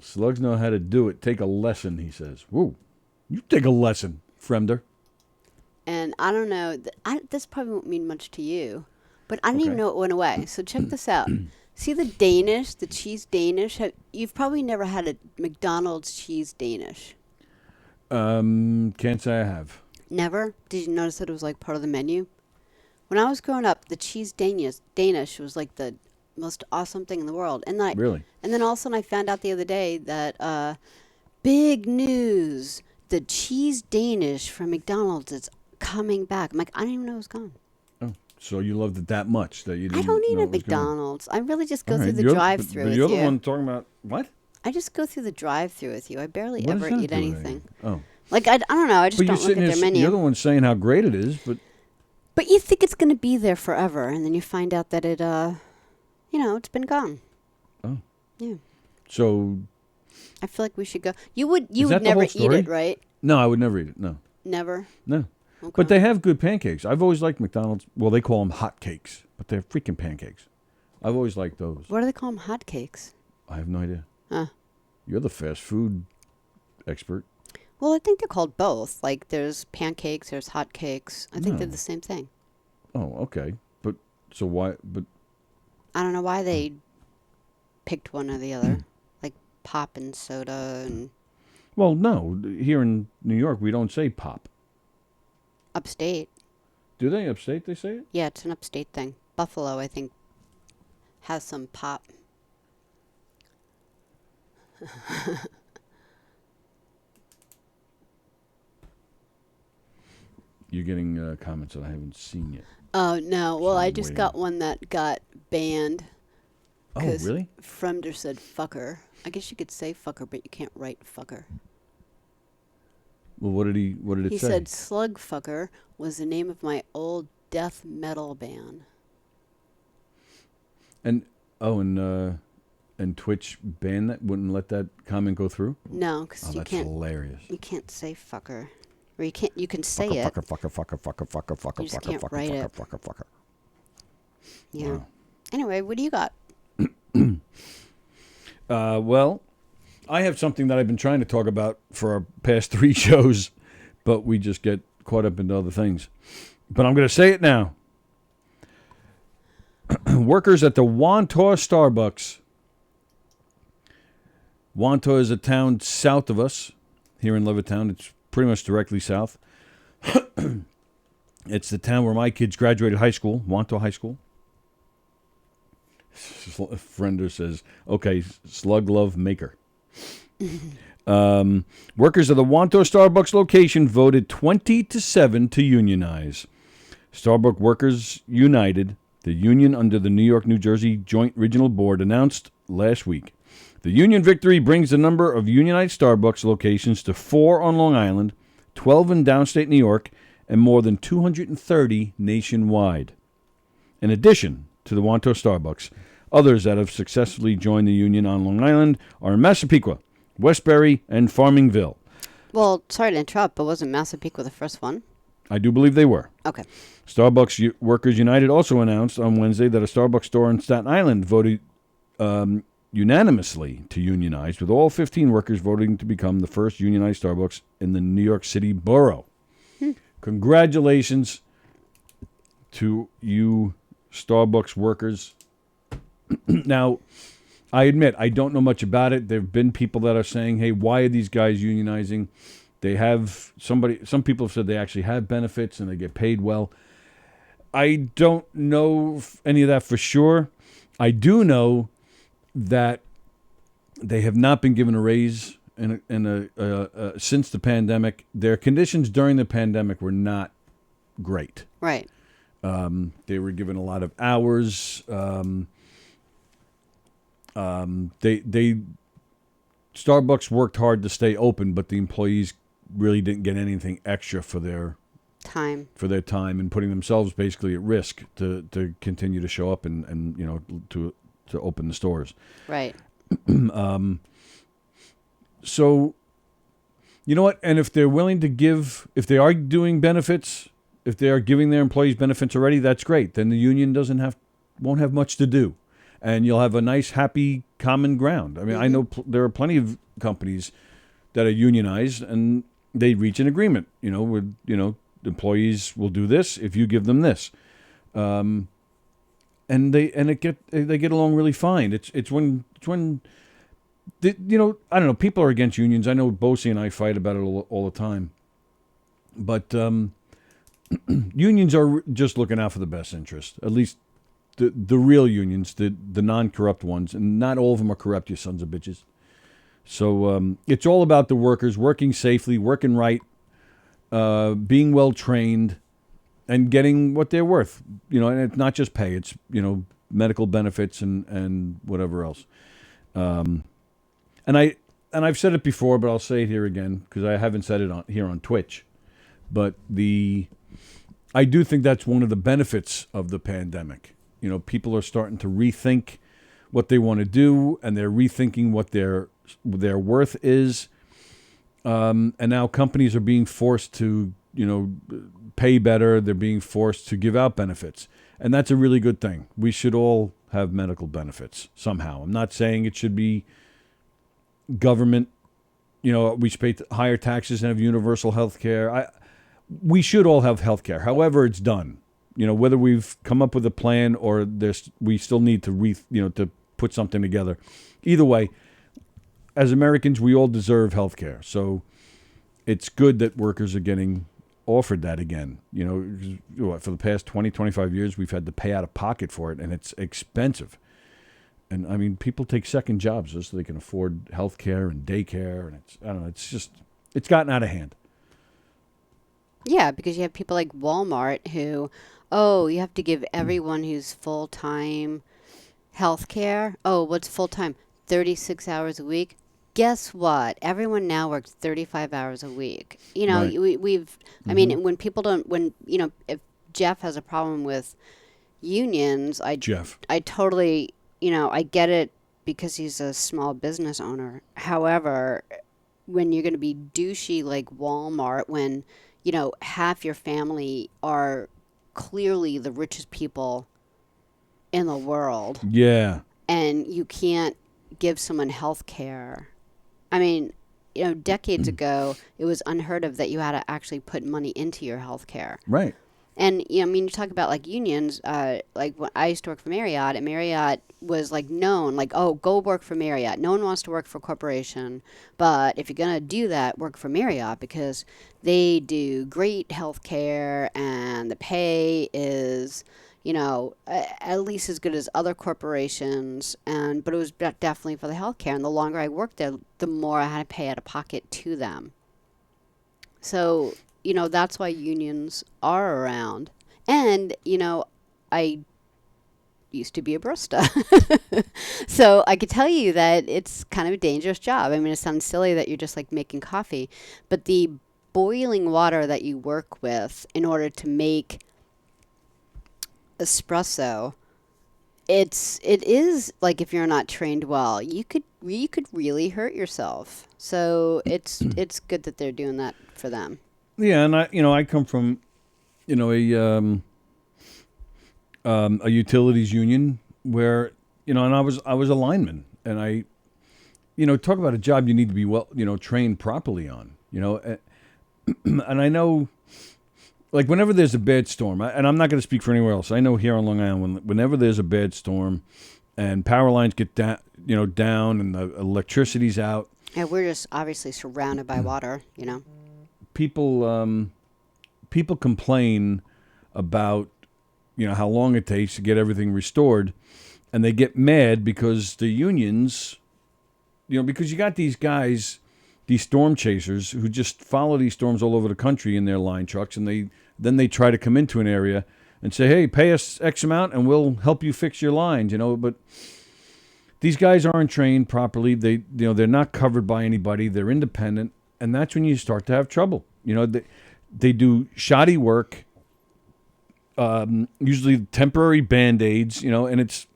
Slugs know how to do it. Take a lesson, he says. Whoa. You take a lesson, Fremder. And I don't know. This probably won't mean much to you, but I didn't even Okay. know it went away. So check this out. See the Danish, the cheese Danish? You've probably never had a McDonald's cheese Danish. Can't say I have. Never? Did you notice that it was like part of the menu? When I was growing up, the cheese Danish was like the most awesome thing in the world. And Really? And then all of a sudden I found out the other day that big news, the cheese Danish from McDonald's is coming back. I'm like, I didn't even know it was gone. Oh, so you loved it that much that you didn't I don't eat know at it was gone. McDonald's. I really just go All through right, the you're- drive-through But with you're you. the one talking about what? I just go through the drive-through with you. I barely What does ever that eat do with anything. Oh. Like I don't know. I just But you're don't look at sitting their there, menu. you're the one saying how great it is, but But you think it's going to be there forever, and then you find out that it's been gone. Oh. Yeah. so I feel like we should go. You would that the never whole eat story? it, right? no, I would never eat it. No. Never. No. Okay. But they have good pancakes. I've always liked McDonald's. Well, they call them hot cakes, but they're freaking pancakes. I've always liked those. What do they call them? Hot cakes. I have no idea. Huh. You're the fast food expert. Well, I think they're called both. Like there's pancakes, there's hot cakes. I think they're the same thing. Oh, okay. But so why? But I don't know why they picked one or the other. Like pop and soda and well, no. Here in New York, we don't say pop. upstate. Do they upstate? They say it. Yeah, it's an upstate thing. Buffalo, I think, has some pop. You're getting comments that I haven't seen yet. Oh, no. Well, I I'm just waiting. got one that got banned. Oh, 'cause really? Fremder said fucker. I guess you could say fucker, but you can't write fucker. Well, what did it He say? said slug fucker was the name of my old death metal band. And Twitch banned that, wouldn't let that comment go through. No, because Oh, you that's can't. hilarious. You can't say fucker, or you can't. You can say Fucker, it. fucker. You just can't write it. Fucker. Yeah. Wow. Anyway, what do you got? Well, I have something that I've been trying to talk about for our past 3 shows, but we just get caught up into other things. But I'm going to say it now. Workers at the Wantor Starbucks. Wantor is a town south of us, here in Levittown. It's pretty much directly south. It's the town where my kids graduated high school, Wantor High School. Frender says, okay, slug love maker. Workers of the Wantor Starbucks location voted 20-7 to unionize. Starbucks Workers United, the union under the New York-New Jersey Joint Regional Board, announced last week. The union victory brings the number of unionized Starbucks locations to 4 on Long Island, 12 in downstate New York, and more than 230 nationwide. In addition to the Wantor Starbucks, others that have successfully joined the union on Long Island are in Massapequa, Westbury, and Farmingville. Well, sorry to interrupt, but wasn't Massapequa the first one? I do believe they were. Okay. Starbucks Workers United also announced on Wednesday that a Starbucks store in Staten Island voted unanimously to unionize, with all 15 workers voting to become the first unionized Starbucks in the New York City borough. Congratulations to you Starbucks workers. Now, I admit, I don't know much about it. There have been people that are saying, hey, why are these guys unionizing? They have some people have said they actually have benefits and they get paid well. I don't know any of that for sure. I do know that they have not been given a raise since the pandemic. Their conditions during the pandemic were not great. Right. They were given a lot of hours. Starbucks worked hard to stay open, but the employees really didn't get anything extra for their time and putting themselves basically at risk to continue to show up and to open the stores. Right. So, you know what? And if they're willing to give, if they are doing benefits, if they are giving their employees benefits already, that's great. Then the union won't have much to do, and you'll have a nice, happy common ground. I mean, I know there are plenty of companies that are unionized, and they reach an agreement. Employees will do this if you give them this, and they get along really fine. It's when I don't know. People are against unions. I know Bosie and I fight about it all the time, but unions are just looking out for the best interest. At least the real unions, the non-corrupt ones, and not all of them are corrupt. You sons of bitches. So it's all about the workers working safely, working right, being well trained, and getting what they're worth. And it's not just pay; it's medical benefits and whatever else. And I've said it before, but I'll say it here again because I haven't said it here on Twitch. But I do think that's one of the benefits of the pandemic. People are starting to rethink what they want to do, and they're rethinking what their worth is. And now companies are being forced to, pay better. They're being forced to give out benefits. And that's a really good thing. We should all have medical benefits somehow. I'm not saying it should be government. We should pay higher taxes and have universal health care. We should all have health care. However it's done. Whether we've come up with a plan or we still need to to put something together. Either way, as Americans, we all deserve health care. So it's good that workers are getting offered that again. For the past 20, 25 years, we've had to pay out of pocket for it, and it's expensive. And, I mean, people take second jobs just so they can afford health care and daycare. And it's gotten out of hand. Yeah, because you have people like Walmart who, you have to give everyone who's full-time health care. Oh, what's full-time? 36 hours a week. Guess what? Everyone now works 35 hours a week. Right. I mean, when people don't, if Jeff has a problem with unions, I totally, I get it because he's a small business owner. However, when you're going to be douchey like Walmart, when, half your family are clearly the richest people in the world. Yeah. And you can't give someone health care. I mean, decades ago, it was unheard of that you had to actually put money into your health care. Right. And, you talk about, like, unions, like, when I used to work for Marriott, and Marriott was, like, known, like, go work for Marriott. No one wants to work for a corporation, but if you're going to do that, work for Marriott, because they do great health care, and the pay is, at least as good as other corporations, but it was definitely for the health care. And the longer I worked there, the more I had to pay out of pocket to them. So, that's why unions are around. And, I used to be a barista. So I could tell you that it's kind of a dangerous job. I mean, it sounds silly that you're just like making coffee, but the boiling water that you work with in order to make espresso, it is like if you're not trained well, you could really hurt yourself. So it's good that they're doing that for them. Yeah, and I come from, a utilities union where, and I was a lineman, and I, talk about a job you need to be well, trained properly on, and I know, like whenever there's a bad storm, and I'm not going to speak for anywhere else. I know here on Long Island, whenever there's a bad storm, and power lines get down, and the electricity's out. Yeah, we're just obviously surrounded by water, People complain about, how long it takes to get everything restored, and they get mad because the unions, because you got these guys, these storm chasers who just follow these storms all over the country in their line trucks, and then they try to come into an area and say, hey, pay us X amount and we'll help you fix your lines, but these guys aren't trained properly. They're not covered by anybody. They're independent, and that's when you start to have trouble. They do shoddy work, usually temporary Band-Aids, and it's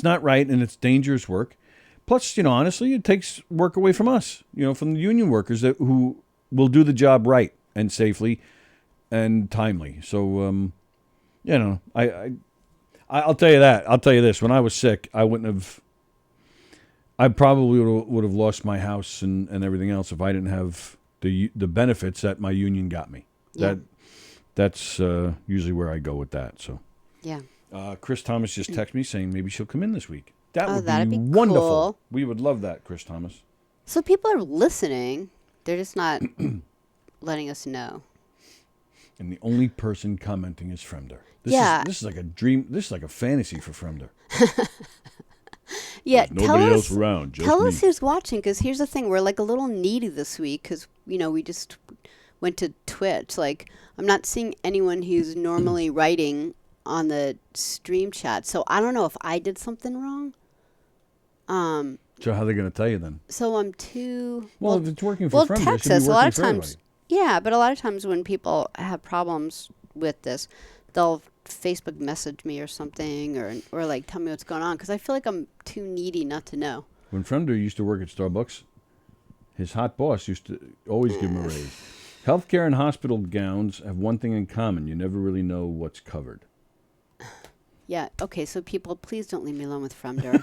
not right, and it's dangerous work. Plus, honestly, it takes work away from us, from the union workers who will do the job right and safely and timely. So, I'll tell you that. I'll tell you this. When I was sick, I probably would have lost my house and everything else if I didn't have the benefits that my union got me. Yeah. That's usually where I go with that. So, yeah. Chris Thomas just texted me saying maybe she'll come in this week. That'd be wonderful. cool. We would love that, Chris Thomas. So people are listening. They're just not letting us know. And the only person commenting is Fremder. This is like a dream. This is like a fantasy for Fremder. Yeah, there's nobody else around. Just tell me. us who's watching, because here's the thing: we're like a little needy this week because we just went to Twitch. Like, I'm not seeing anyone who's normally writing on the stream chat, so I don't know if I did something wrong. So how are they going to tell you then? So I'm too well. If it's working for Fremder, text it should us be a lot of working for times. everybody. Yeah, but a lot of times when people have problems with this, they'll Facebook message me or something, or like tell me what's going on, because I feel like I'm too needy not to know. When Fremder used to work at Starbucks, his hot boss used to always give him a raise. Healthcare and hospital gowns have one thing in common: you never really know what's covered. Yeah. Okay. So people, please don't leave me alone with Fremder.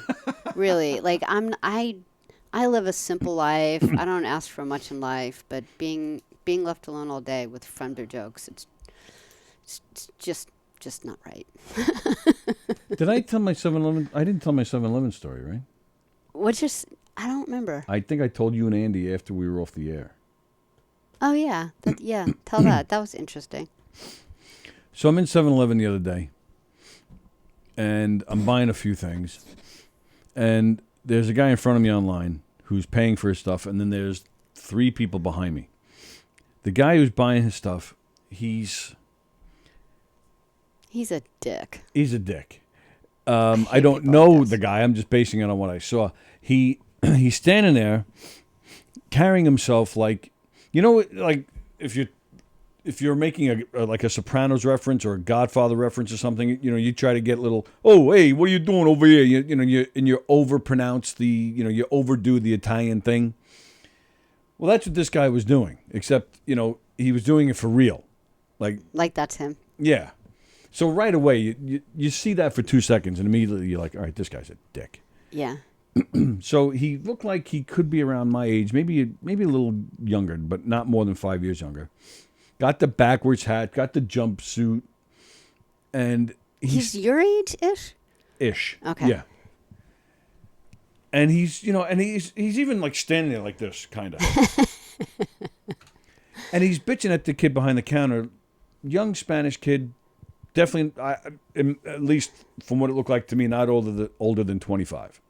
Really, like I live a simple life. I don't ask for much in life, but being left alone all day with Fremder jokes, it's just not right. Did I tell my 7-Eleven? I didn't tell my 7-Eleven story, right? I don't remember. I think I told you and Andy after we were off the air. Oh yeah, tell that. That was interesting. So I'm in 7-Eleven the other day, and I'm buying a few things, and there's a guy in front of me online who's paying for his stuff, and then there's 3 people behind me. The guy who's buying his stuff, he's a dick. He's a dick. I don't know the guy. I'm just basing it on what I saw. He's standing there carrying himself like, like if you're making a Sopranos reference or a Godfather reference or something, you try to get a little, oh, hey, what are you doing over here? You overpronounce you overdo the Italian thing. Well, that's what this guy was doing, except, he was doing it for real. Like that's him. Yeah. So right away, you see that for 2 seconds, and immediately you're like, all right, this guy's a dick. Yeah. So he looked like he could be around my age, maybe a little younger, but not more than 5 years younger. Got the backwards hat, got the jumpsuit, and he's your age-ish? Ish. Okay. Yeah. And he's even like standing there like this, kind of. And he's bitching at the kid behind the counter, young Spanish kid, definitely, at least from what it looked like to me, not older than 25.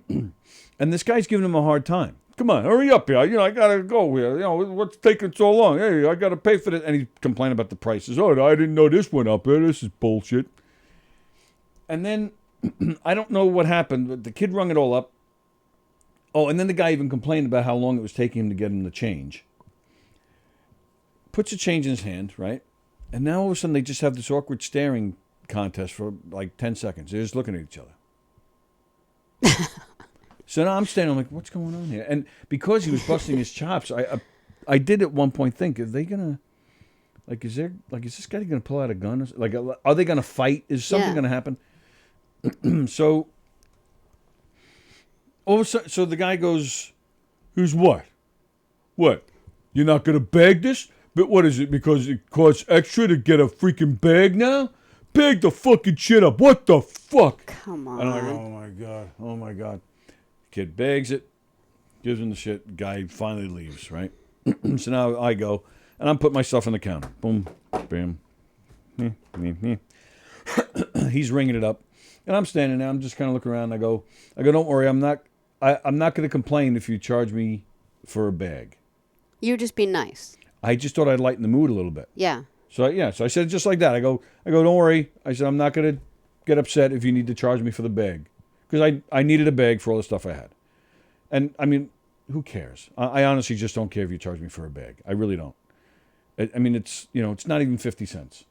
And this guy's giving him a hard time. Come on, hurry up here. I gotta go here. What's taking so long? Hey, I gotta pay for this. And he's complaining about the prices. Oh, I didn't know this went up. This is bullshit. And then I don't know what happened, but the kid rung it all up. Oh, and then the guy even complained about how long it was taking him to get him the change. Puts the change in his hand, right? And now all of a sudden they just have this awkward staring contest for like 10 seconds. They're just looking at each other. So now I'm standing, I'm like, what's going on here? And because he was busting his chops, I did at one point think, are they gonna, like, is this guy gonna pull out a gun? Like, are they gonna fight? Is something gonna happen? So, all of a sudden, so the guy goes, "Who's what? What? You're not gonna bag this? But what is it? Because it costs extra to get a freaking bag now? Bag the fucking shit up! What the fuck?" Come on. And I'm like, oh my god. Kid bags it, gives him the shit. Guy finally leaves, right? So now I go, and I'm putting my stuff on the counter. Boom, bam. He's ringing it up, and I'm standing there. I'm just kind of looking around. I go, don't worry, I'm not going to complain if you charge me for a bag. You're just being nice. I just thought I'd lighten the mood a little bit. Yeah. So I said it just like that. I go, don't worry. I said, I'm not going to get upset if you need to charge me for the bag. Because I needed a bag for all the stuff I had. And, I mean, who cares? I honestly just don't care if you charge me for a bag. I really don't. I mean, it's not even 50 cents.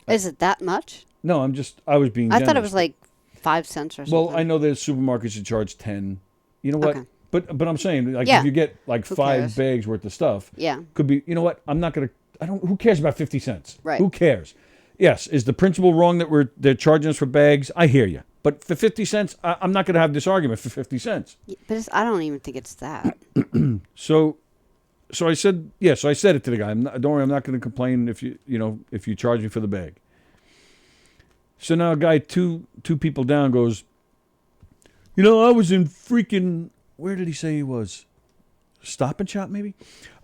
Is it that much? No, I was being generous. I thought it was like 5 cents or something. Well, I know there's supermarkets that charge 10. You know what? Okay. But I'm saying, like, Yeah. if you get, like, Who 5 cares? bags worth of stuff, Yeah. could be, you know what? I'm not going to, who cares about 50 cents? Right. Who cares? Yes, is the principle wrong that they're charging us for bags? I hear you. But for 50 cents, I'm not going to have this argument for 50 cents. But I don't even think it's that. So I said, so I said it to the guy. Don't worry, I'm not going to complain if you charge me for the bag. So now a guy two people down goes, I was in freaking, where did he say he was? Stop and Shop, maybe?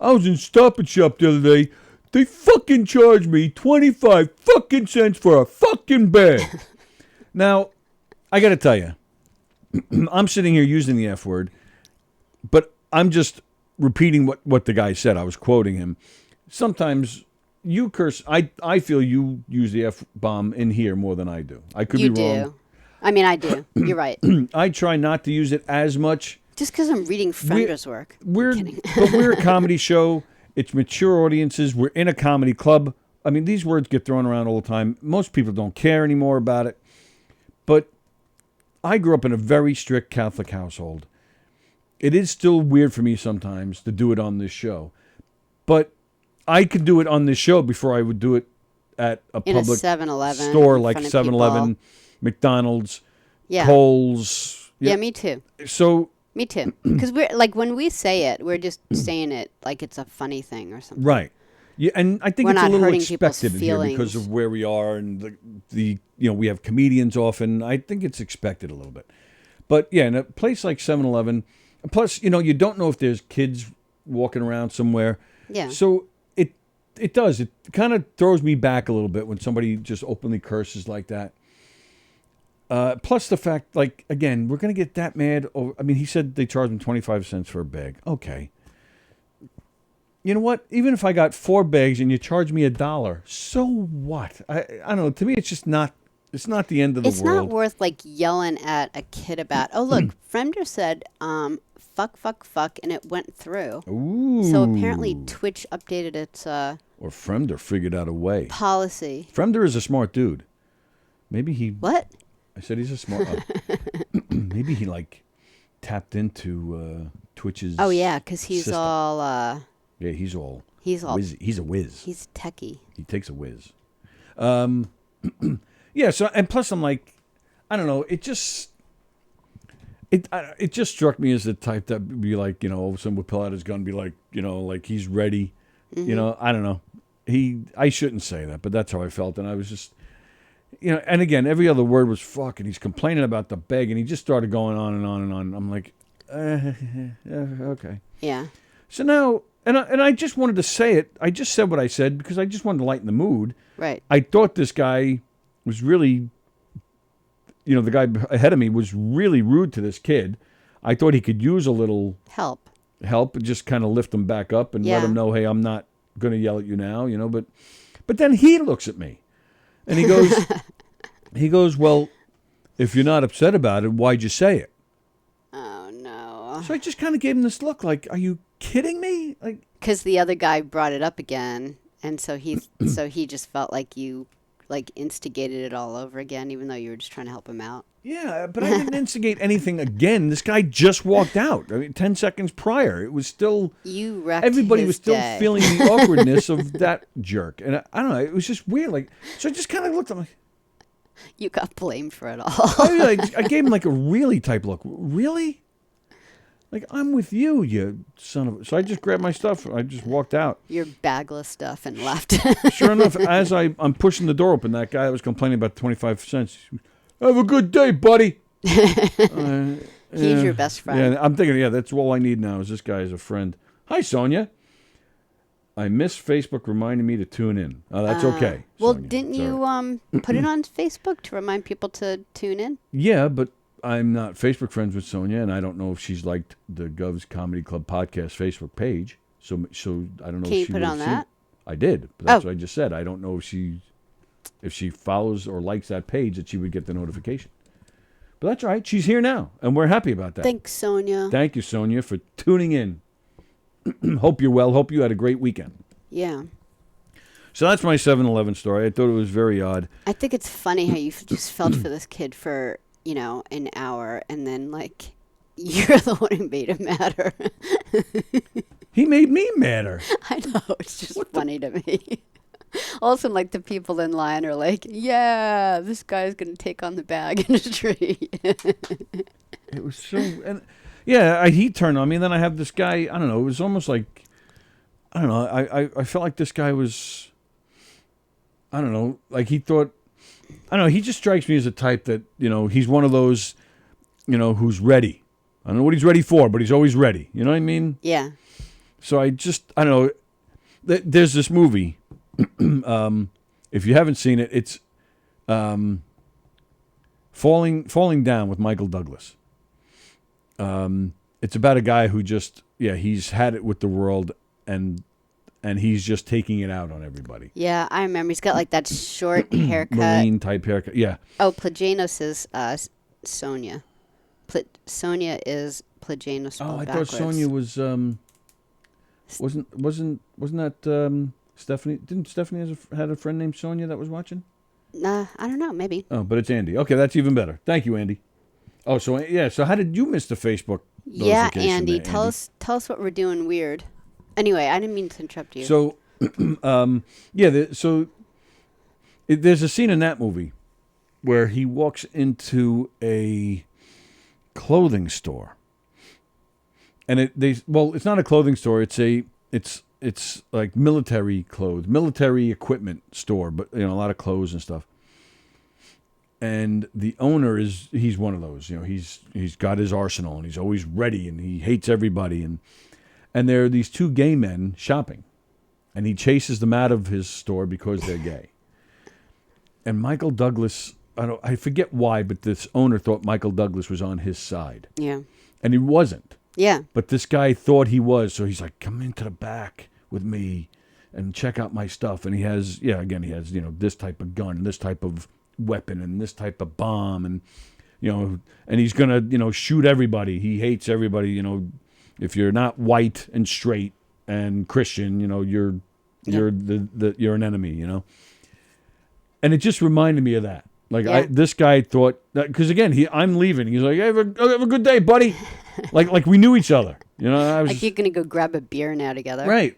I was in Stop and Shop the other day. They fucking charged me 25 fucking cents for a fucking bag. Now, I got to tell you, I'm sitting here using the F word, but I'm just repeating what the guy said. I was quoting him. Sometimes you curse. I feel you use the F-bomb in here more than I do. I could You be wrong. do. I mean, I do. You're right. I try not to use it as much. Just because I'm reading Frender's work. I'm kidding. But we're a comedy show. It's mature audiences. We're in a comedy club. I mean, these words get thrown around all the time. Most people don't care anymore about it. But I grew up in a very strict Catholic household. It is still weird for me sometimes to do it on this show. But I could do it on this show before I would do it at a In public a 7-Eleven, store in like front of 7-Eleven, people. McDonald's, Yeah. Kohl's. Yeah, me too. So, Me too. Because we're like, when we say it, we're just saying it like it's a funny thing or something. right. Yeah, and I think We're it's a not little hurting people's expected in here because feelings. of where we are and the we have comedians often. I think it's expected a little bit. But yeah, in a place like 7-Eleven, plus, you don't know if there's kids walking around somewhere. Yeah. So it does. It kind of throws me back a little bit when somebody just openly curses like that. Plus the fact, like, again, we're going to get that mad over. I mean, he said they charged him 25 cents for a bag. Okay. You know what? Even if I got 4 bags and you charge me $1, so what? I don't know. To me, it's just not. It's not the end of the It's world. not worth like yelling at a kid about, oh, look, Fremder said, fuck, and it went through. Ooh. So apparently Twitch updated its Or Fremder figured out a way. policy. Fremder is a smart dude. Maybe he. What? I said he's a smart. Maybe he like tapped into Twitch's. Oh, yeah, because he's system. all, Yeah, he's all. he's all, He's a whiz. he's techie. He takes a whiz. Yeah. So and plus I'm like, I don't know. It just struck me as the type that would be like, someone would pull out his gun, and be like, like he's ready. Mm-hmm. I don't know. I shouldn't say that, but that's how I felt, and I was just, and again, every other word was fuck, and he's complaining about the bag, and he just started going on and on and on. I'm like, okay. Yeah. So now, and I just wanted to say it. I just said what I said because I just wanted to lighten the mood. Right. I thought this guy was really, the guy ahead of me was really rude to this kid. I thought he could use a little Help. and just kind of lift him back up and let Yeah. him know, hey, I'm not going to yell at you now, but then he looks at me and he goes, well, if you're not upset about it, why'd you say it? Oh, no. So I just kind of gave him this look like, are you kidding me? Like, Because the other guy brought it up again, and so he just felt like you like instigated it all over again, even though you were just trying to help him out. Yeah, but I didn't instigate anything again. This guy just walked out. I mean, 10 seconds prior, it was still. You wrecked Everybody his was still day. feeling the awkwardness of that jerk, and I don't know. It was just weird. Like, so I just kind of looked. I'm like, You got blamed for it all. I gave him like a really type look. Really? Like, I'm with you, you son of a... So I just grabbed my stuff. I just walked out. Your bagless stuff and left. Sure enough, as I'm pushing the door open, that guy that was complaining about 25 cents. Have a good day, buddy. He's your best friend. Yeah, I'm thinking, yeah, that's all I need now is this guy as a friend. Hi, Sonia. I miss Facebook reminding me to tune in. Oh, that's okay. Well, Sonia. didn't It's all you right. put it on Facebook to remind people to tune in? Yeah, but I'm not Facebook friends with Sonia, and I don't know if she's liked the Gov's Comedy Club podcast Facebook page. So I don't know. Can if you she put it would've on seen that? it. I did, but that's Oh. what I just said. I don't know if she follows or likes that page that she would get the notification. But that's all right. She's here now, and we're happy about that. Thanks, Sonia. Thank you, Sonia, for tuning in. Hope you're well. Hope you had a great weekend. Yeah. So that's my 7-Eleven story. I thought it was very odd. I think it's funny how you just felt for this kid for, an hour, and then, like, you're the one who made it matter. He made me madder. I know. It's just funny to me. Also, like, the people in line are like, yeah, this guy's going to take on the bag industry. It was so... And yeah, he turned on me, and then I have this guy, I don't know, it was almost like... I don't know, I felt like this guy was... I don't know, like he thought... I don't know, he just strikes me as a type that, he's one of those, who's ready. I don't know what he's ready for, but he's always ready. You know what I mean? Yeah. So I don't know. There's this movie. If you haven't seen it, it's Falling Down with Michael Douglas. It's about a guy who just, he's had it with the world and he's just taking it out on everybody. Yeah, I remember. He's got, like, that short haircut. Marine type haircut. Yeah. Oh, Plagianos is Sonia. Sonia is Plagianos spelled Oh, I backwards. thought Sonia was wasn't that Stephanie? Didn't Stephanie had a friend named Sonia that was watching? Nah, I don't know. Maybe. Oh, but it's Andy. Okay, that's even better. Thank you, Andy. Oh, so so how did you miss the Facebook Yeah, notification Andy, there, tell us what we're doing weird. Anyway, I didn't mean to interrupt you. So, there's a scene in that movie where he walks into a clothing store, and it's not a clothing store. It's like military equipment store, but a lot of clothes and stuff. And the owner he's one of those, he's got his arsenal and he's always ready and he hates everybody and there are these two gay men shopping, and he chases them out of his store because they're gay. And Michael Douglas, I forget why, but this owner thought Michael Douglas was on his side. Yeah. And he wasn't. Yeah. But this guy thought he was, so he's like, come into the back with me and check out my stuff. And he has, this type of gun, this type of weapon, and this type of bomb, and and he's gonna, shoot everybody. He hates everybody, if you're not white and straight and Christian, you're you're an enemy, And it just reminded me of that. Like this guy thought that, because again, I'm leaving. He's like, hey, have a good day, buddy. like we knew each other, I was like you're gonna go grab a beer now together, right?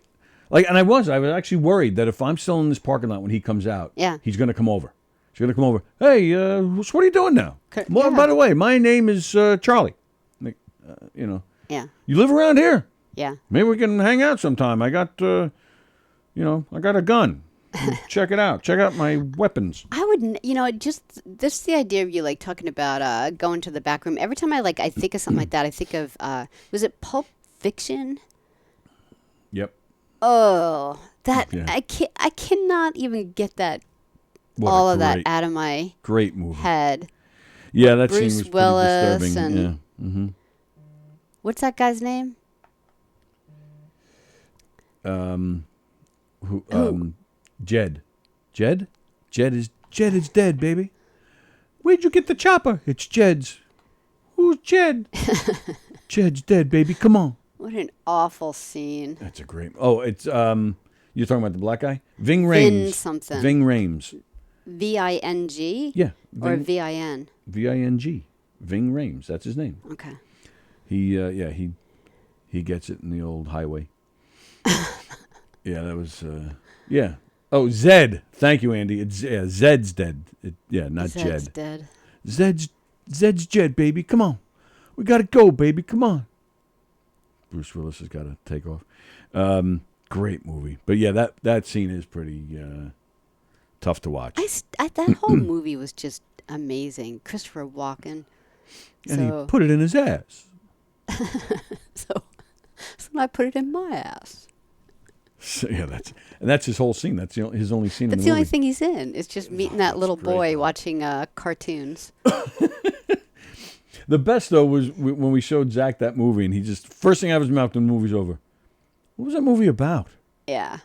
Like, and I was actually worried that if I'm still in this parking lot when he comes out, he's gonna come over. He's gonna come over. Hey, so what are you doing now? Well, by the way, my name is Charlie. Like, Yeah. You live around here? Yeah. Maybe we can hang out sometime. I got, I got a gun. Check it out. Check out my weapons. I would, just the idea of you like talking about going to the back room. Every time I think of something like that, I think of was it Pulp Fiction? Yep. Oh, that I cannot even get that of that out of my great movie head. Yeah, that Bruce scene was Willis pretty disturbing. and Yeah. What's that guy's name? Jed. Jed is dead, baby. Where'd you get the chopper? It's Jed's. Who's Jed? Jed's dead, baby. Come on. What an awful scene. That's a great. Oh, it's you're talking about the black guy, Ving Rhames. something. Ving Rhames. V-I-N-G? Yeah. Or Ving, V-I-N? V-I-N-G. Ving Rhames. That's his name. Okay. He gets it in the old highway. Yeah, that was, yeah. Oh, Zed. Thank you, Andy. Zed's dead. Not Zed's Jed. dead. Zed's Jed, baby. Come on. We got to go, baby. Come on. Bruce Willis has got to take off. Great movie. But yeah, that scene is pretty tough to watch. That whole movie was just amazing. Christopher Walken. And he put it in his ass. So I put it in my ass. So, yeah, that's his whole scene. That's his only scene in the movie. That's the only thing he's in. It's just meeting that little boy watching cartoons. The best, though, was when we showed Zach that movie, and he just, first thing out of his mouth when the movie's over, what was that movie about? Yeah.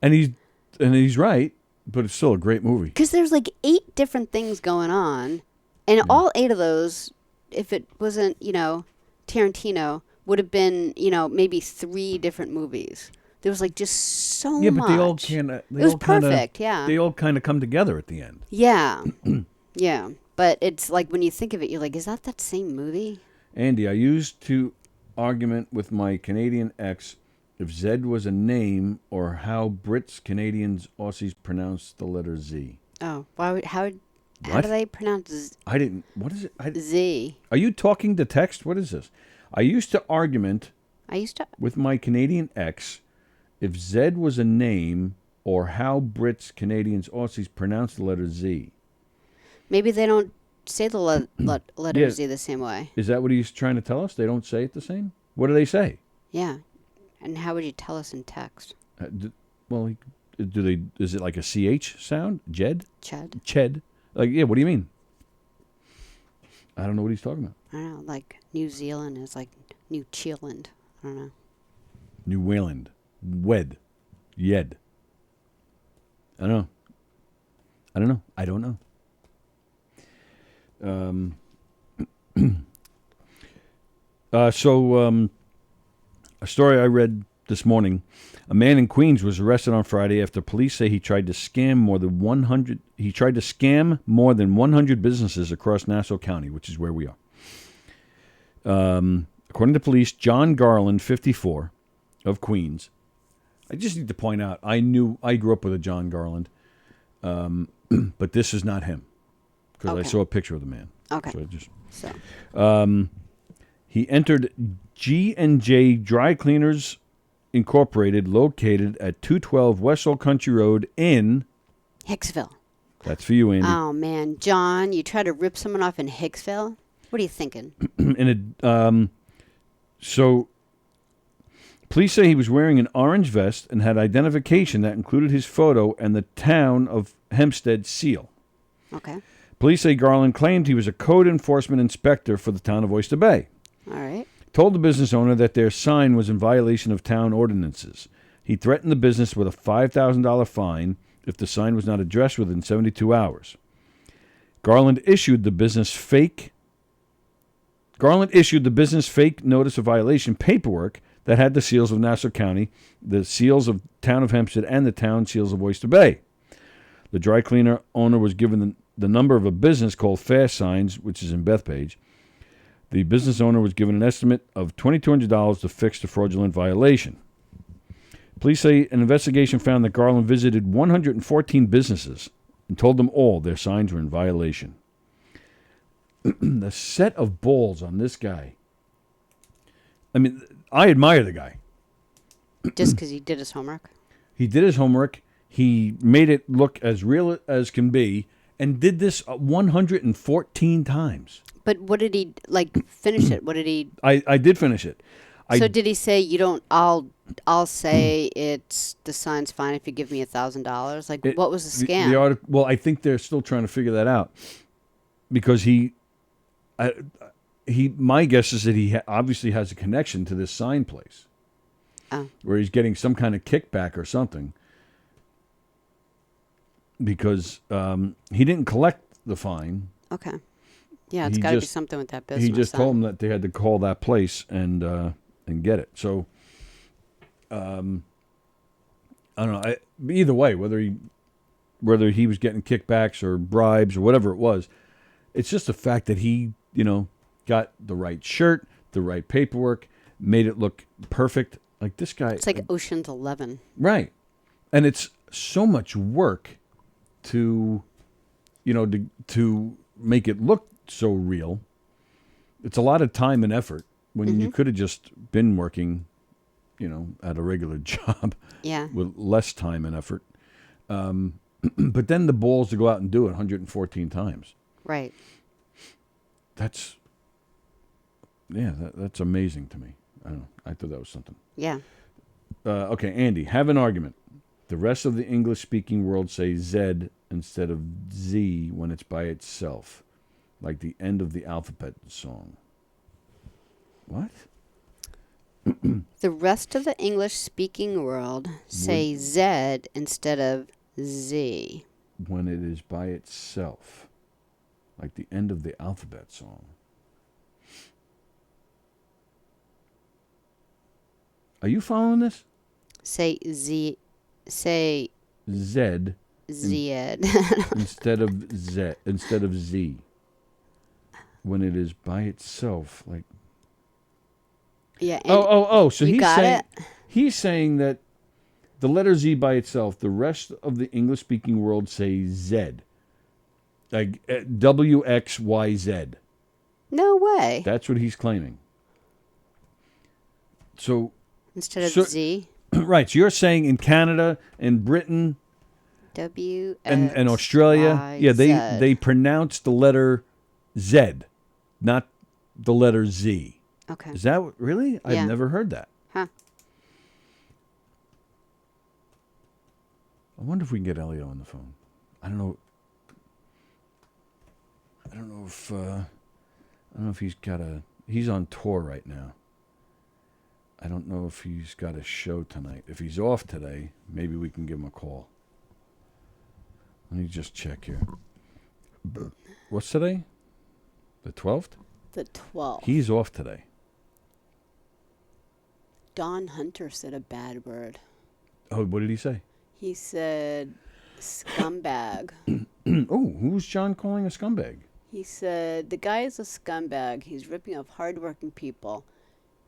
And he's right, but it's still a great movie. Because there's like 8 different things going on, and all 8 of those, if it wasn't, Tarantino, would have been, maybe 3 different movies. There was like just so much. Yeah, but they all kind of. It was perfect, yeah. They all kind of come together at the end. Yeah. Yeah. But it's like when you think of it, you're like, is that same movie? Andy, I used to argument with my Canadian ex if Zed was a name or how Brits, Canadians, Aussies pronounce the letter Z. Oh, how do they pronounce Z? I didn't. What is it? Z. Are you talking to text? What is this? I used to argument with my Canadian ex if Zed was a name or how Brits, Canadians, Aussies pronounce the letter Z. Maybe they don't say the letter Z the same way. Is that what he's trying to tell us? They don't say it the same? What do they say? Yeah. And how would you tell us in text? Is it like a CH sound? Jed? Ched. Ched. Like, yeah, what do you mean? I don't know what he's talking about. I don't know, like New Zealand is like New Cheeland. I don't know. New Wayland. Wed. Yed. I don't know. I don't know. A story I read this morning. A man in Queens was arrested on Friday after police say he tried to scam more than 100. He tried to scam more than 100 businesses across Nassau County, which is where we are. According to police, John Garland, 54, of Queens. I just need to point out, I grew up with a John Garland, but this is not him because I saw a picture of the man. Okay. He entered G&J Dry Cleaners Incorporated, located at 212 West Old Country Road in Hicksville. That's for you, Andy. Oh man, John, you try to rip someone off in Hicksville? What are you thinking? So police say he was wearing an orange vest and had identification that included his photo and the town of Hempstead seal. Okay. Police say Garland claimed he was a code enforcement inspector for the town of Oyster Bay. All right. Told the business owner that their sign was in violation of town ordinances. He threatened the business with a $5,000 fine if the sign was not addressed within 72 hours. Garland issued the business fake notice of violation paperwork that had the seals of Nassau County, the seals of town of Hempstead, and the town seals of Oyster Bay. The dry cleaner owner was given the number of a business called Fast Signs, which is in Bethpage. The business owner was given an estimate of $2,200 to fix the fraudulent violation. Police say an investigation found that Garland visited 114 businesses and told them all their signs were in violation. The set of balls on this guy. I mean, I admire the guy. Just because he did his homework? He did his homework. He made it look as real as can be and did this 114 times. But what did he, finish it? What did he... I did finish it. So did he say, I'll say the sign's fine if you give me $1,000? What was the scam? The article, well, I think they're still trying to figure that out. Because my guess is that he obviously has a connection to this sign place. Oh. Where he's getting some kind of kickback or something. Because he didn't collect the fine. Okay. Yeah, it's got to be something with that business. He just told them that they had to call that place and get it. So, I don't know. Either way, whether he whether he was getting kickbacks or bribes or whatever it was. It's just the fact that he, got the right shirt, the right paperwork, made it look perfect. Like this guy. It's like Ocean's 11. Right. And it's so much work to make it look so real. It's a lot of time and effort when you could have just been working, at a regular job with less time and effort. But then the balls to go out and do it 114 times. Right. That's amazing to me. I don't know. I thought that was something. Yeah. Okay, Andy, have an argument. The rest of the English-speaking world say Z instead of Z when it's by itself, like the end of the alphabet song. What? The rest of the English-speaking world say Z instead of Z. When it is by itself, like the end of the alphabet song. Are you following this? Say Z. Say Z. Zed. instead of Z. When it is by itself, like. Yeah. So you he's saying that the letter Z by itself, the rest of the English-speaking world say Z. Like WXYZ. No way. That's what he's claiming. So. Instead of Z. Right. So you're saying in Canada and Britain W and Australia, they pronounce the letter Z, not the letter Z. Okay. Is that really? Yeah. I've never heard that. Huh. I wonder if we can get Elio on the phone. I don't know if he's on tour right now. I don't know if he's got a show tonight. If he's off today, maybe we can give him a call. Let me just check here. What's today? The 12th? The 12th. He's off today. Don Hunter said a bad word. Oh, what did he say? He said scumbag. Oh, who's John calling a scumbag? He said the guy is a scumbag. He's ripping off hardworking people.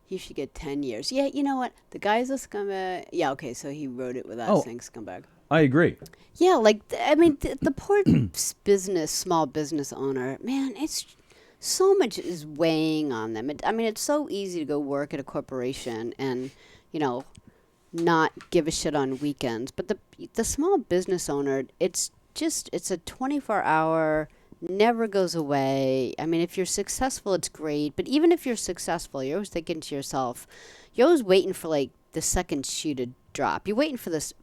He should get 10 years. Yeah, you know what? The guy's a scumbag. Yeah, okay, so he wrote it without saying scumbag. I agree. Yeah, the poor small business owner, man, it's so much is weighing on them. It's so easy to go work at a corporation and, not give a shit on weekends. But the small business owner, it's a 24-hour, never goes away. If you're successful, it's great. But even if you're successful, you're always thinking to yourself, you're always waiting for, the second shoe to drop. You're waiting for this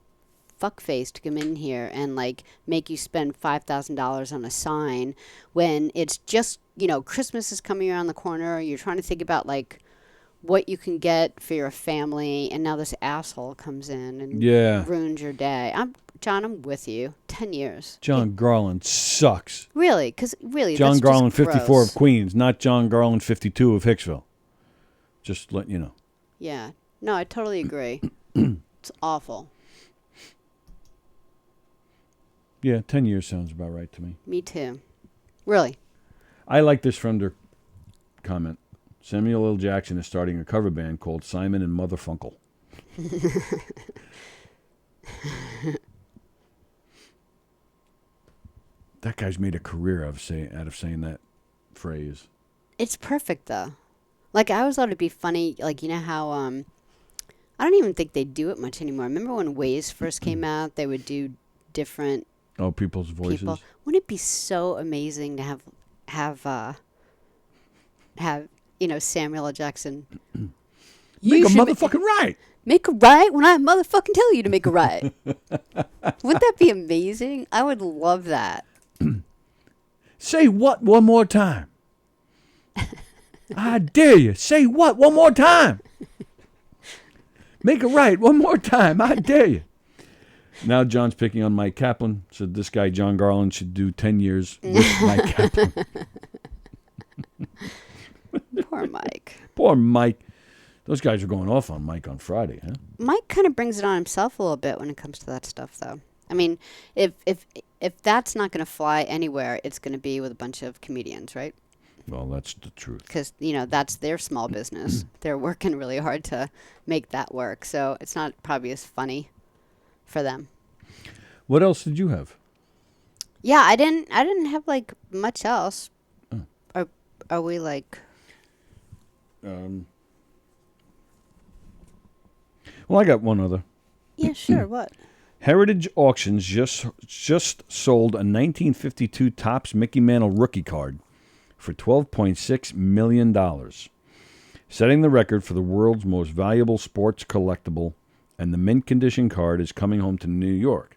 fuckface to come in here and, make you spend $5,000 on a sign when it's just, Christmas is coming around the corner. You're trying to think about, what you can get for your family. And now this asshole comes in and ruins your day. John, I'm with you. 10 years. John Garland sucks. Really? Because really, John that's Garland, just 54 gross. of Queens, not John Garland, 52 of Hicksville. Just let you know. Yeah. No, I totally agree. It's awful. Yeah, 10 years sounds about right to me. Me too. Really. I like this from their comment. Samuel L. Jackson is starting a cover band called Simon and Motherfunkle. That guy's made a career out of saying that phrase. It's perfect though. I always thought it'd be funny. How I don't even think they do it much anymore. Remember when Waze first came out? They would do different people's voices. Wouldn't it be so amazing to have Samuel L. Jackson Make a motherfucking right. Make a right when I motherfucking tell you to make a right. Wouldn't that be amazing? I would love that. Say what one more time? I dare you. Say what one more time? Make a right one more time. I dare you. Now John's picking on Mike Kaplan. Said this guy, John Garland, should do 10 years with Mike Kaplan. Poor Mike. Poor Mike. Those guys are going off on Mike on Friday, huh? Mike kind of brings it on himself a little bit when it comes to that stuff, though. I mean, if that's not going to fly anywhere, it's going to be with a bunch of comedians, right? Well, that's the truth. Because that's their small business. They're working really hard to make that work, so it's not probably as funny for them. What else did you have? Yeah, I didn't have like much else. Are we like? Well, I got one other. Yeah, sure. What? Heritage Auctions just sold a 1952 Topps Mickey Mantle rookie card for $12.6 million, setting the record for the world's most valuable sports collectible, and the mint condition card is coming home to New York.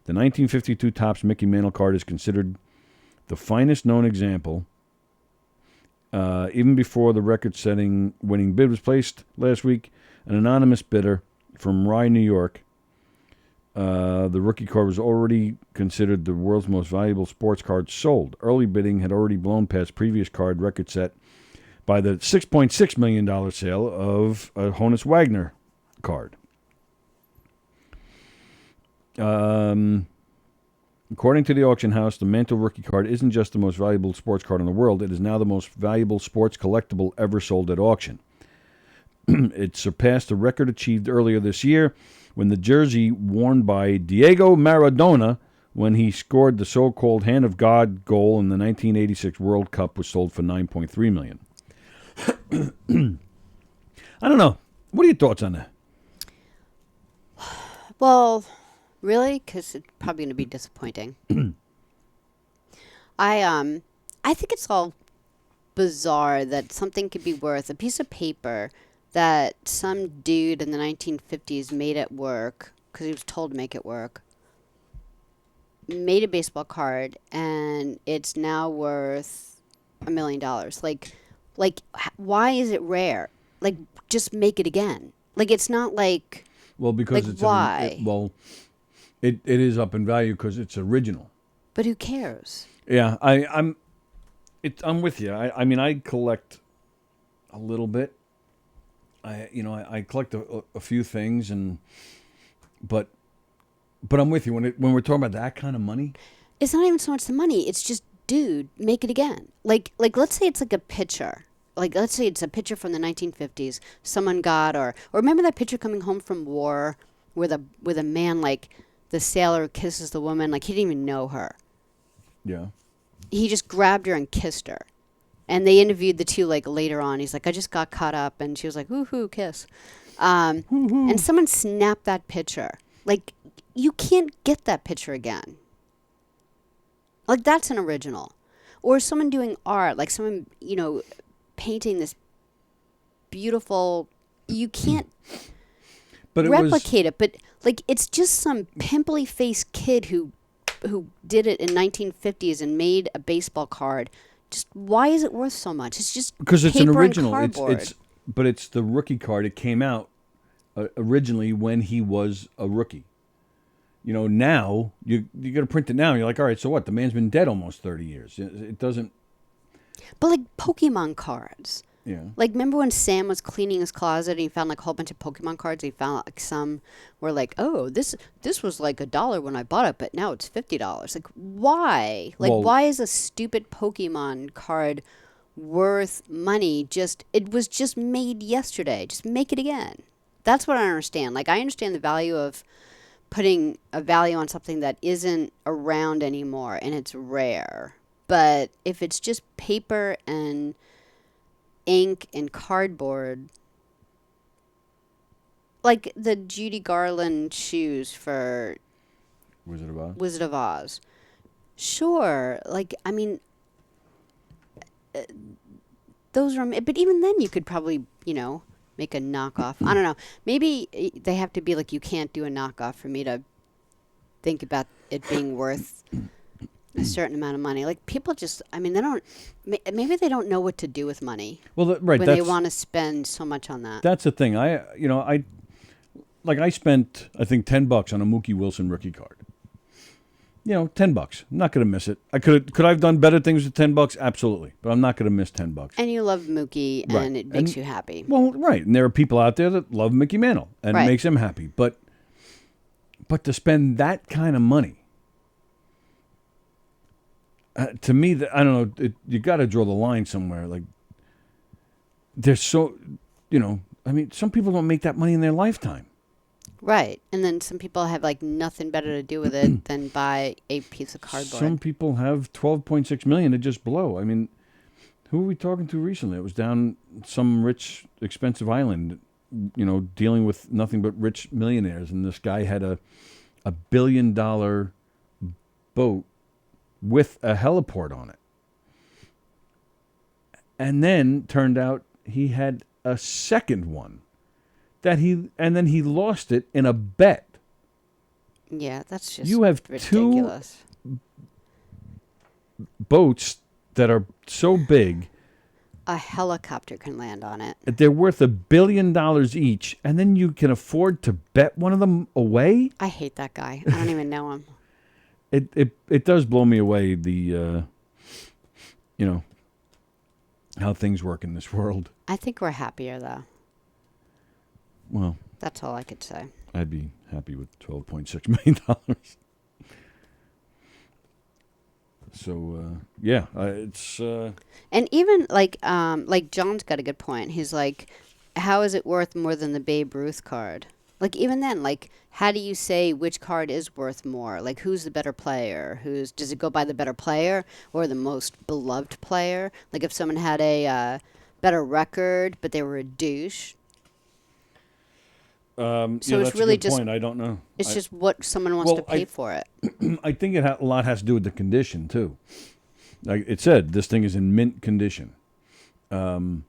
The 1952 Topps Mickey Mantle card is considered the finest known example, even before the record-setting winning bid was placed last week. An anonymous bidder from Rye, New York, the rookie card was already considered the world's most valuable sports card sold. Early bidding had already blown past previous card record set by the $6.6 million sale of a Honus Wagner card. According to the auction house, the Mantle rookie card isn't just the most valuable sports card in the world. It is now the most valuable sports collectible ever sold at auction. It surpassed the record achieved earlier this year when the jersey worn by Diego Maradona when he scored the so-called Hand of God goal in the 1986 World Cup was sold for $9.3 million. I don't know. What are your thoughts on that? Well, really? Because it's probably going to be disappointing. I think it's all bizarre that something could be worth a piece of paper that some dude in the 1950s made at work because he was told to make it work. Made a baseball card, and it's now worth $1 million. Why is it rare? Like, just make it again. Like, it's not like. Well, because like, it's why? It is up in value because it's original. But who cares? Yeah, I'm with you. I mean, I collect a little bit. I collect a few things, but I'm with you when we're talking about that kind of money. It's not even so much the money. It's just, dude, make it again. Like let's say it's like a picture. Like, let's say it's a picture from the 1950s. Someone got, or remember that picture coming home from war with a man, like, the sailor kisses the woman, like, he didn't even know her. Yeah. He just grabbed her and kissed her. And they interviewed the two, like, later on. He's like, I just got caught up. And she was like, woohoo, kiss. And someone snapped that picture. Like, you can't get that picture again. Like, that's an original. Or someone doing art, like someone, painting this beautiful, you can't replicate it. But, like, it's just some pimply-faced kid who did it in 1950s and made a baseball card. Just why is it worth so much? It's just because it's an original. But it's the rookie card. It came out originally when he was a rookie. Now you got to print it now. You're like, all right, so what? The man's been dead almost 30 years. It doesn't. But like Pokemon cards. Yeah. Like, remember when Sam was cleaning his closet and he found like a whole bunch of Pokemon cards? He found like some were like, oh, this was like $1 when I bought it, but now it's $50. Like, why? Like, why is a stupid Pokemon card worth money? It was just made yesterday. Just make it again. That's what I understand. Like, I understand the value of putting a value on something that isn't around anymore and it's rare. But if it's just paper and ink and cardboard, like the Judy Garland shoes for Wizard of Oz. Sure, like, I mean, those are, but even then you could probably, make a knockoff. I don't know. Maybe they have to be like, you can't do a knockoff for me to think about it being worth a certain amount of money. Like, people just, I mean, maybe they don't know what to do with money. Well, right. When they want to spend so much on that. That's the thing. I spent, I think, $10 on a Mookie Wilson rookie card. $10. I'm not going to miss it. Could I have done better things with $10? Absolutely. But I'm not going to miss $10. And you love Mookie, and right. It makes you happy. Well, right. And there are people out there that love Mickey Mantle, and it makes them happy. But But to spend that kind of money, to me, I don't know, you got to draw the line somewhere. Like, there's so, I mean, some people don't make that money in their lifetime. Right. And then some people have like nothing better to do with it than buy a piece of cardboard. Some people have $12.6 million to just blow. I mean, who were we talking to recently? It was down some rich, expensive island, dealing with nothing but rich millionaires. And this guy had a $1 billion boat with a heliport on it. And then turned out he had a second one and then he lost it in a bet. Yeah, that's just you have ridiculous. 2 boats that are so big. A helicopter can land on it. They're worth $1 billion each, and then you can afford to bet one of them away? I hate that guy. I don't even know him. It does blow me away, the how things work in this world. I think we're happier, though. Well, that's all I could say. I'd be happy with $12.6 million. So it's and even like John's got a good point. He's like, how is it worth more than the Babe Ruth card? Like, even then, like, how do you say which card is worth more? Like, who's the better player? Does it go by the better player or the most beloved player? Like, if someone had a better record but they were a douche. So it's that's really a good just point. I don't know. It's just what someone wants to pay for it. I think a lot has to do with the condition too. Like it said, this thing is in mint condition. So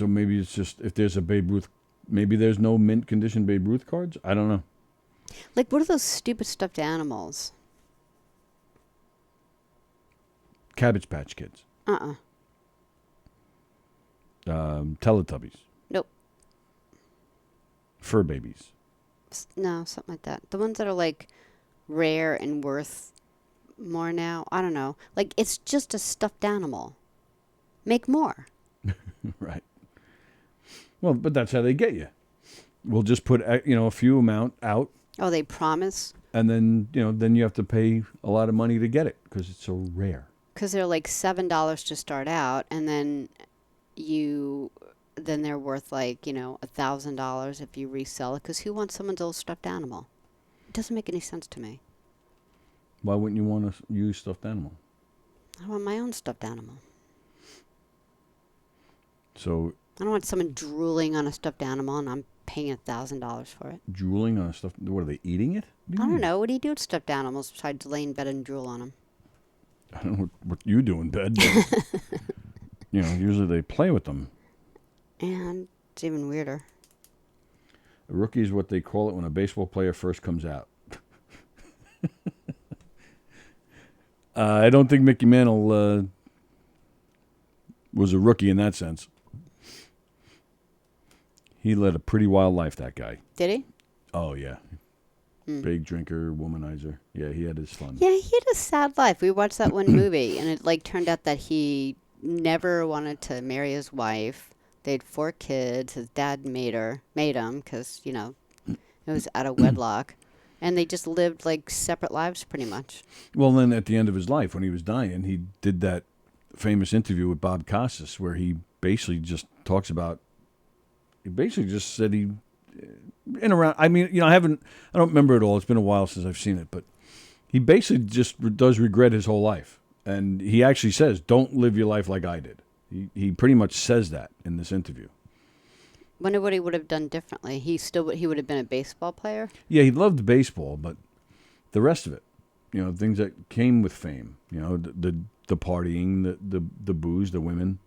maybe it's just if there's a Babe Ruth, maybe there's no mint condition Babe Ruth cards. I don't know. Like, what are those stupid stuffed animals? Cabbage Patch Kids. Teletubbies. Nope. Fur babies. No, something like that. The ones that are like rare and worth more now. I don't know. Like, it's just a stuffed animal. Make more. Right. Well, but that's how they get you. We'll just put a few amount out. Oh, they promise. And then then you have to pay a lot of money to get it because it's so rare. Because they're like $7 to start out, and then they're worth like $1,000 if you resell it. Because who wants someone's old stuffed animal? It doesn't make any sense to me. Why wouldn't you want to use stuffed animal? I want my own stuffed animal. So I don't want someone drooling on a stuffed animal and I'm paying $1,000 for it. Drooling on a stuffed? What are they eating it? I don't know. What do you do with stuffed animals besides lay in bed and drool on them? I don't know what you do in bed. Usually they play with them. And it's even weirder. A rookie is what they call it when a baseball player first comes out. I don't think Mickey Mantle was a rookie in that sense. He led a pretty wild life, that guy. Did he? Oh, yeah. Big drinker, womanizer. Yeah, he had his fun. Yeah, he had a sad life. We watched that one movie, and it turned out that he never wanted to marry his wife. They had 4 kids. His dad made him because, it was out of wedlock. And they just lived separate lives pretty much. Well, then at the end of his life, when he was dying, he did that famous interview with Bob Costas where he basically just talks about, he basically just said I don't remember it all. It's been a while since I've seen it, but he basically just does regret his whole life. And he actually says, don't live your life like I did. He pretty much says that in this interview. Wonder what he would have done differently. He would have been a baseball player? Yeah, he loved baseball, but the rest of it, things that came with fame, the partying, the booze, the women.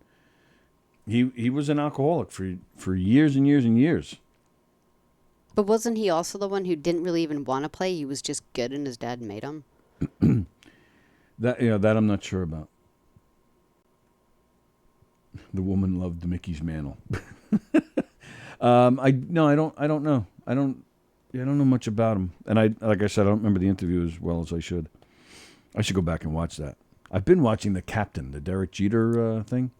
He was an alcoholic for years and years and years. But wasn't he also the one who didn't really even want to play? He was just good and his dad made him? That I'm not sure about. The woman loved Mickey's Mantle. I don't know. I don't know much about him. And like I said, I don't remember the interview as well as I should. I should go back and watch that. I've been watching The Captain, the Derek Jeter thing.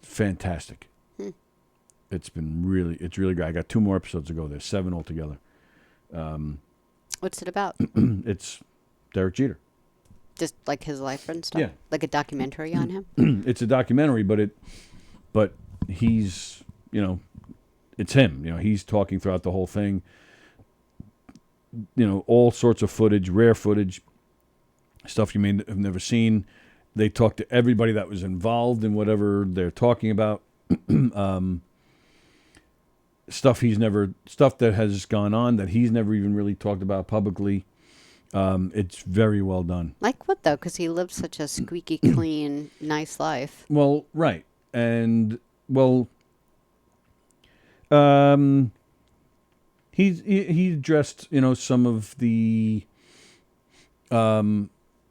Fantastic. It's really great. I got 2 more episodes to go. There's 7 altogether. What's it about? It's Derek Jeter. Just like his life and stuff? Yeah. Like a documentary on him? It's a documentary, but he's, it's him. He's talking throughout the whole thing. All sorts of footage, rare footage, stuff you may have never seen. They talk to everybody that was involved in whatever they're talking about. Stuff that has gone on that he's never even really talked about publicly. It's very well done. Like what, though? Because he lived such a squeaky clean, nice life. Well, right. And, he addressed, some of the...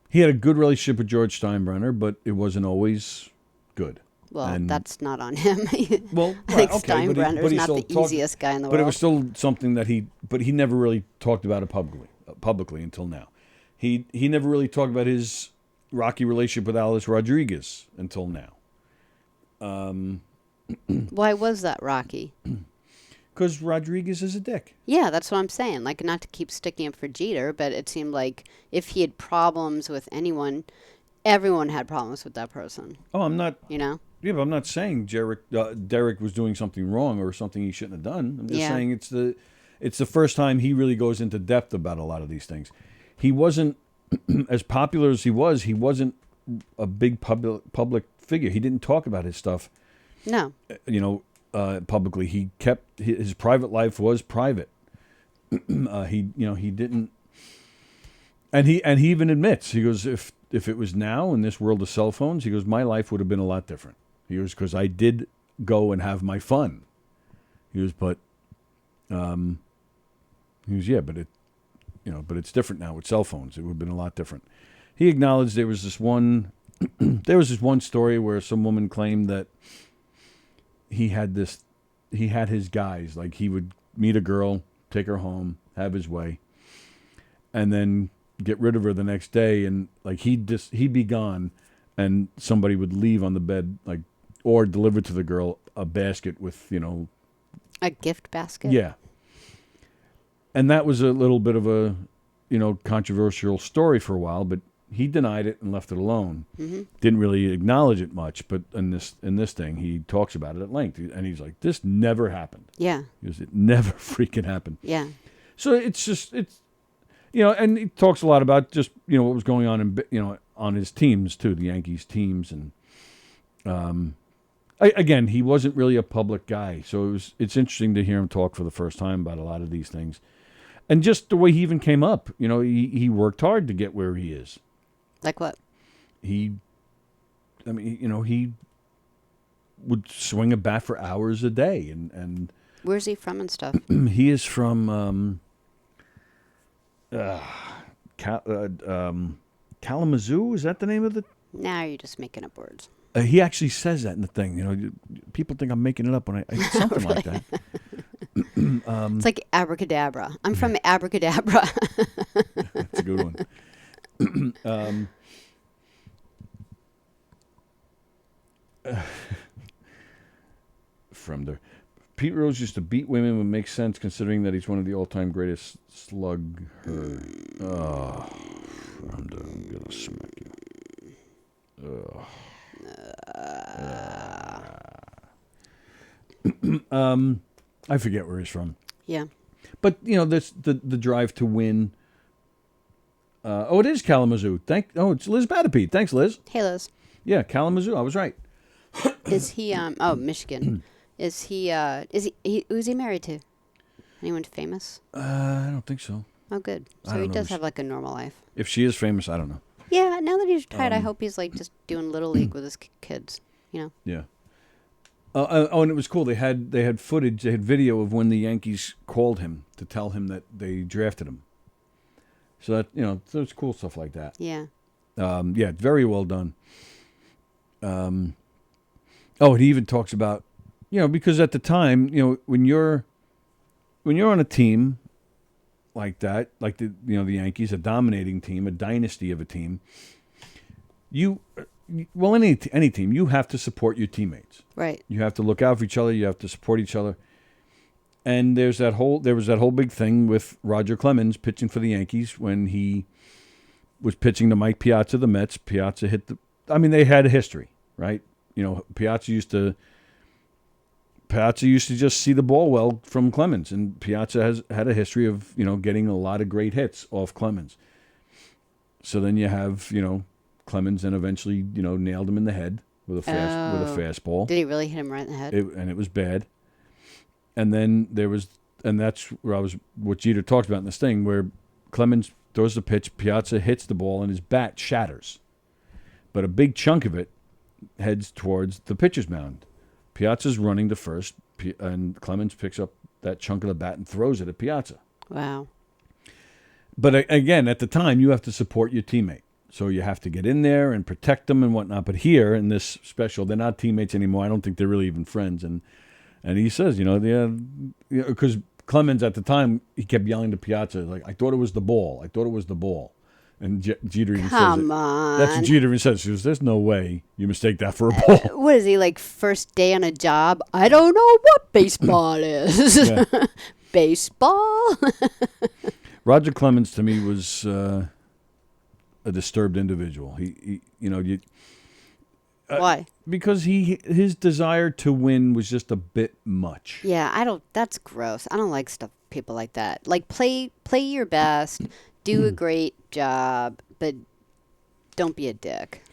he had a good relationship with George Steinbrenner, but it wasn't always good. Well, that's not on him. Well, I think okay, Steinbrenner's he not still the easiest guy in the world. But it was still something that he never really talked about it publicly until now. He never really talked about his rocky relationship with Alice Rodriguez until now. Why was that rocky? Because Rodriguez is a dick. Yeah, that's what I'm saying. Like, not to keep sticking up for Jeter, but it seemed like if he had problems with anyone, everyone had problems with that person. Oh, I'm not... Yeah, but I'm not saying Derek was doing something wrong or something he shouldn't have done. I'm just saying it's the first time he really goes into depth about a lot of these things. He wasn't, as popular as he wasn't a big public figure. He didn't talk about his stuff. No. Publicly. He kept his private life was private. He didn't, and he even admits, he goes, if it was now in this world of cell phones, he goes, my life would have been a lot different. He goes, because I did go and have my fun. He goes, but it's different now with cell phones. It would have been a lot different. He acknowledged there was this one story where some woman claimed that he had his guys, like he would meet a girl, take her home, have his way, and then get rid of her the next day, and like he'd be gone, and somebody would leave on the bed, like, or deliver to the girl a basket with, a gift basket. Yeah. And that was a little bit of a, controversial story for a while, but he denied it and left it alone. Mm-hmm. Didn't really acknowledge it much, but in this thing, he talks about it at length, and he's like, "This never happened." Yeah. He goes, "It never freaking happened." Yeah. So it's and he talks a lot about just what was going on on his teams too, the Yankees teams, and again, he wasn't really a public guy, so it's interesting to hear him talk for the first time about a lot of these things, and just the way he even came up. He worked hard to get where he is. Like what? He would swing a bat for hours a day, and where's he from and stuff? he is from Kalamazoo. Is that the name of the? Now you're just making up words. He actually says that in the thing. People think I'm making it up when I something like that. It's like abracadabra. I'm from Abracadabra. That's a good one. From there, Pete Rose used to beat women, would make sense considering that he's one of the all-time greatest slugger. Oh, I'm gonna smack you. I forget where he's from. Yeah. But this the drive to win. It is Kalamazoo. It's Liz Batapete. Thanks, Liz. Hey, Liz. Yeah, Kalamazoo. I was right. Is he? Michigan. Is he? Who's he married to? Anyone famous? I don't think so. Oh, good. I So don't he know does who's- have like a normal life. If she is famous, I don't know. Yeah. Now that he's retired, I hope he's like just doing little league with his kids. Yeah. And it was cool. They had footage. They had video of when the Yankees called him to tell him that they drafted him. So that there's cool stuff like that. Yeah. Yeah, very well done. And he even talks about, because at the time, when you're on a team like that, like the Yankees, a dominating team, a dynasty of a team, any team, you have to support your teammates. Right. You have to look out for each other. You have to support each other. And there was that whole big thing with Roger Clemens pitching for the Yankees when he was pitching to Mike Piazza, the Mets. Piazza they had a history, right? Piazza used to just see the ball well from Clemens, and Piazza has had a history of, getting a lot of great hits off Clemens. So then you have, Clemens, and eventually, nailed him in the head with a fastball. Did he really hit him right in the head? And it was bad. And then that's what Jeter talked about in this thing, where Clemens throws the pitch, Piazza hits the ball, and his bat shatters. But a big chunk of it heads towards the pitcher's mound. Piazza's running to first, and Clemens picks up that chunk of the bat and throws it at Piazza. Wow. But again, at the time, you have to support your teammate. So you have to get in there and protect them and whatnot. But here in this special, they're not teammates anymore. I don't think they're really even friends. And he says, because Clemens at the time, he kept yelling to Piazza, like, I thought it was the ball. I thought it was the ball. And Jeter even says it. Come on. That's what Jeter even says. He goes, there's no way you mistake that for a ball. What is he, like, first day on a job? I don't know what baseball is. Baseball? Roger Clemens, to me, was a disturbed individual. Why? Because his desire to win was just a bit much. Yeah, that's gross. I don't like people like that. Like, play your best, do a great job, but don't be a dick.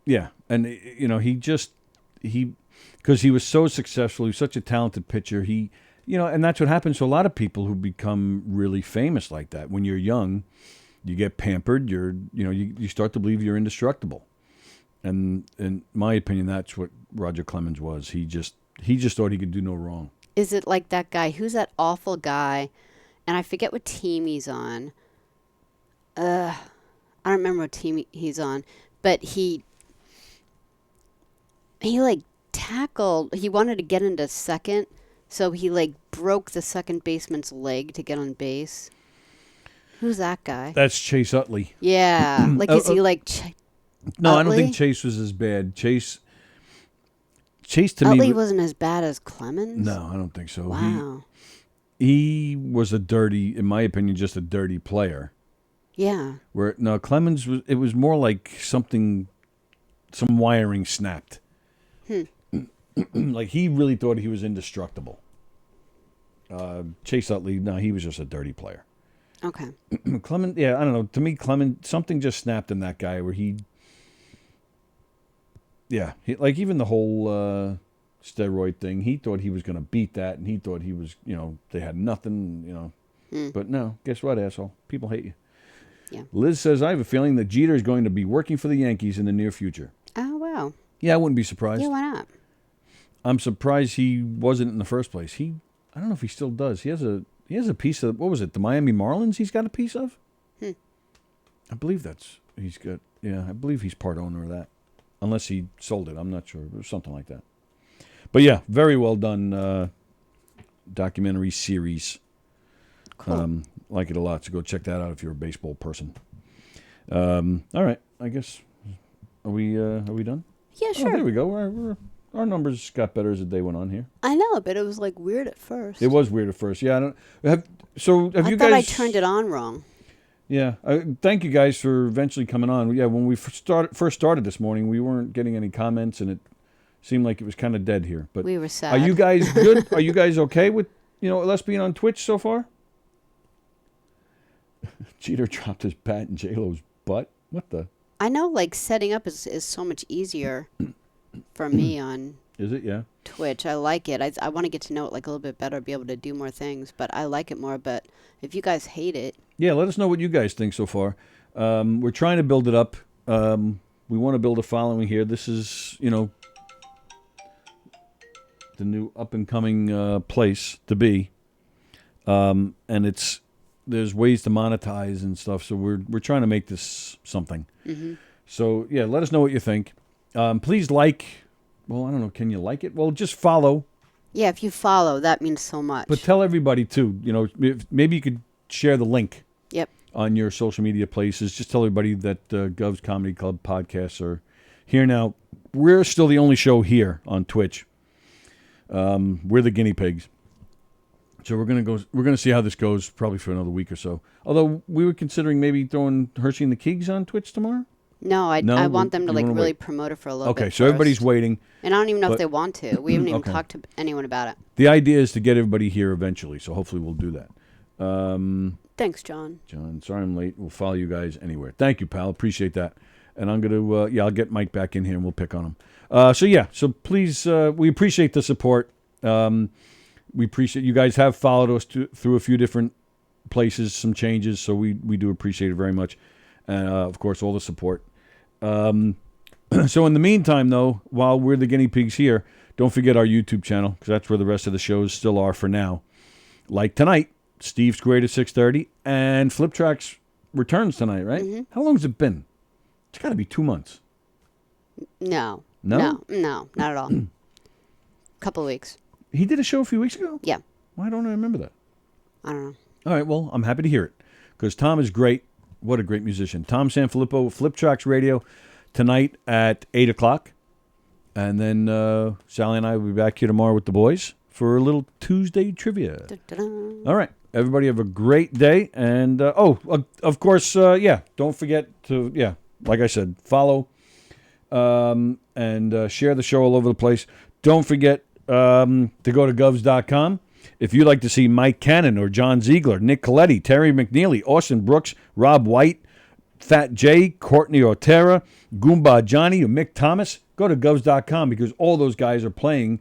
Yeah, and because he was so successful, he was such a talented pitcher. And that's what happens to a lot of people who become really famous like that. When you're young, you get pampered. You start to believe you're indestructible. And in my opinion, that's what Roger Clemens was. He just thought he could do no wrong. Is it like that guy? Who's that awful guy? And I forget what team he's on. I don't remember what team he's on, but he like tackled. He wanted to get into second, so he like broke the second baseman's leg to get on base. Who's that guy? That's Chase Utley. Yeah, like is he like? No, Utley? I don't think Chase was as bad. Chase to Utley me wasn't as bad as Clemens. No, I don't think so. Wow. He was in my opinion, just a dirty player. Yeah. Clemens was more like some wiring snapped. Like he really thought he was indestructible. Chase Utley, no, he was just a dirty player. Okay. Clemens, yeah, I don't know. To me, Clemens, something just snapped in that guy where like even the whole steroid thing, he thought he was going to beat that, and he thought he was, they had nothing, But no, guess what, asshole? People hate you. Yeah. Liz says, I have a feeling that Jeter is going to be working for the Yankees in the near future. Oh, wow. Yeah, I wouldn't be surprised. Yeah, why not? I'm surprised he wasn't in the first place. I don't know if he still does. He has a piece of, what was it, the Miami Marlins he's got a piece of? I believe I believe he's part owner of that. Unless he sold it, I'm not sure. It was something like that. But yeah, very well done documentary series. Cool. Like it a lot, so go check that out if you're a baseball person. All right, I guess, are we done? Yeah, sure. Oh, there we go. Our numbers got better as the day went on here. I know, but it was like weird at first. It was weird at first. Yeah, have I you guys? thought I turned it on wrong. Yeah, thank you guys for eventually coming on. Yeah, when we first started this morning, we weren't getting any comments, and it seemed like it was kind of dead here. But we were sad. Are you guys good? Are you guys okay with us being on Twitch so far? Jeter dropped his bat in J-Lo's butt. What the? I know, like setting up is so much easier for me on. Is it? Yeah. Twitch. I like it. I want to get to know it like a little bit better, be able to do more things, but I like it more. But if you guys hate it. Yeah, let us know what you guys think so far. We're trying to build it up. We want to build a following here. This is, the new up-and-coming place to be. And there's ways to monetize and stuff, so we're trying to make this something. Mm-hmm. So, yeah, let us know what you think. Please like. Well, I don't know. Can you like it? Well, just follow. Yeah, if you follow, that means so much. But tell everybody, too. Maybe you could share the link. Yep. On your social media places. Just tell everybody that Gov's Comedy Club podcasts are here now. We're still the only show here on Twitch. We're the guinea pigs. So we're gonna see how this goes, probably for another week or so. Although we were considering maybe throwing Hershey and the Keegs on Twitch tomorrow. No, I want them to like really promote it for a little bit. Okay, so everybody's waiting. And I don't even know if they want to. We haven't even talked to anyone about it. The idea is to get everybody here eventually, so hopefully we'll do that. Thanks, John. John, sorry I'm late. We'll follow you guys anywhere. Thank you, pal. Appreciate that. And I'm going to, I'll get Mike back in here and we'll pick on him. So please, we appreciate the support. We appreciate you guys have followed us through a few different places, some changes, so we do appreciate it very much. And, of course, all the support. So in the meantime, though, while we're the guinea pigs here, don't forget our YouTube channel, because that's where the rest of the shows still are for now. Like tonight, Steve's Great at 6:30, and Flip Tracks returns tonight, right? Mm-hmm. How long has it been? It's got to be 2 months. No, not at all. Couple of weeks. He did a show a few weeks ago? Yeah. Why don't I remember that? I don't know. All right, well, I'm happy to hear it, because Tom is great. What a great musician. Tom Sanfilippo, Flip Tracks Radio, tonight at 8 o'clock. And then Sallie and I will be back here tomorrow with the boys for a little Tuesday trivia. Da-da-da. All right. Everybody have a great day. And, of course, don't forget to, like I said, follow and share the show all over the place. Don't forget to go to govs.com. If you'd like to see Mike Cannon or John Ziegler, Nick Coletti, Terry McNeely, Austin Brooks, Rob White, Fat Jay, Courtney Otera, Goomba Johnny, or Mick Thomas, go to govs.com, because all those guys are playing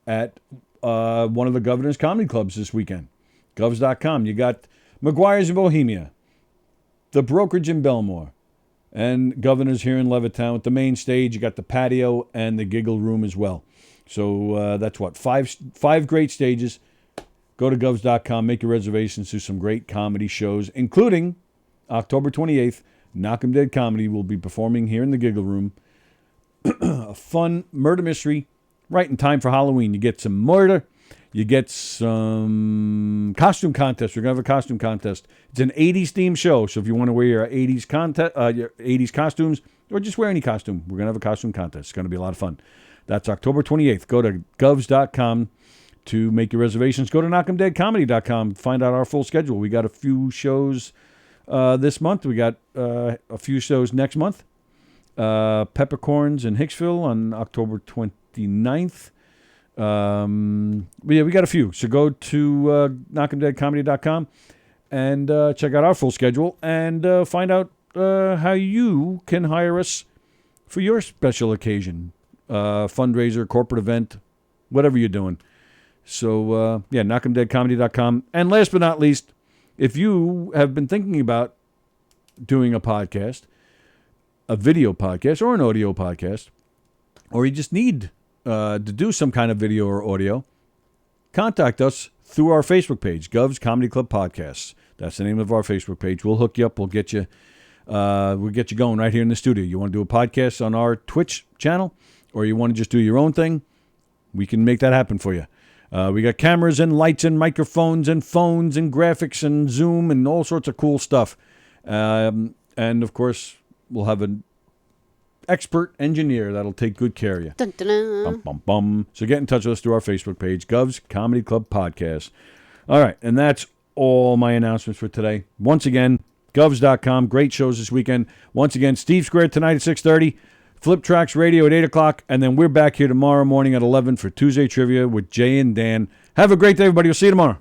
at one of the Governor's Comedy Clubs this weekend. Govs.com. You got McGuire's in Bohemia, the Brokerage in Belmore, and Governor's here in Levittown. With the main stage, you got the patio and the Giggle Room as well. So that's what, five great stages. Go to govs.com, make your reservations to some great comedy shows, including October 28th, Knockem Dead Comedy will be performing here in the Giggle Room. A fun murder mystery right in time for Halloween. You get some murder. You get some costume contest. We're going to have a costume contest. It's an 80s themed show, so if you want to wear your 80s costumes, or just wear any costume, we're going to have a costume contest. It's going to be a lot of fun. That's October 28th. Go to govs.com to make your reservations. Go to knockemdeadcomedy.com. Find out our full schedule. We got a few shows this month. We got a few shows next month. Peppercorns in Hicksville on October 29th. We got a few. So go to knockemdeadcomedy.com and check out our full schedule and find out how you can hire us for your special occasion, fundraiser, corporate event, whatever you're doing. So, knockemdeadcomedy.com. And last but not least, if you have been thinking about doing a podcast, a video podcast or an audio podcast, or you just need to do some kind of video or audio, contact us through our Facebook page, Gov's Comedy Club Podcasts. That's the name of our Facebook page. We'll hook you up. We'll get you going right here in the studio. You want to do a podcast on our Twitch channel, or you want to just do your own thing, we can make that happen for you. We got cameras and lights and microphones and phones and graphics and Zoom and all sorts of cool stuff. And, of course, we'll have an expert engineer that'll take good care of you. Dun, dun, dun. Bum, bum, bum. So get in touch with us through our Facebook page, Gov's Comedy Club Podcast. All right, and that's all my announcements for today. Once again, govs.com. Great shows this weekend. Once again, Steve Squared tonight at 6:30. Flip Tracks Radio at 8 o'clock. And then we're back here tomorrow morning at 11 for Tuesday Trivia with Jay and Dan. Have a great day, everybody. We'll see you tomorrow.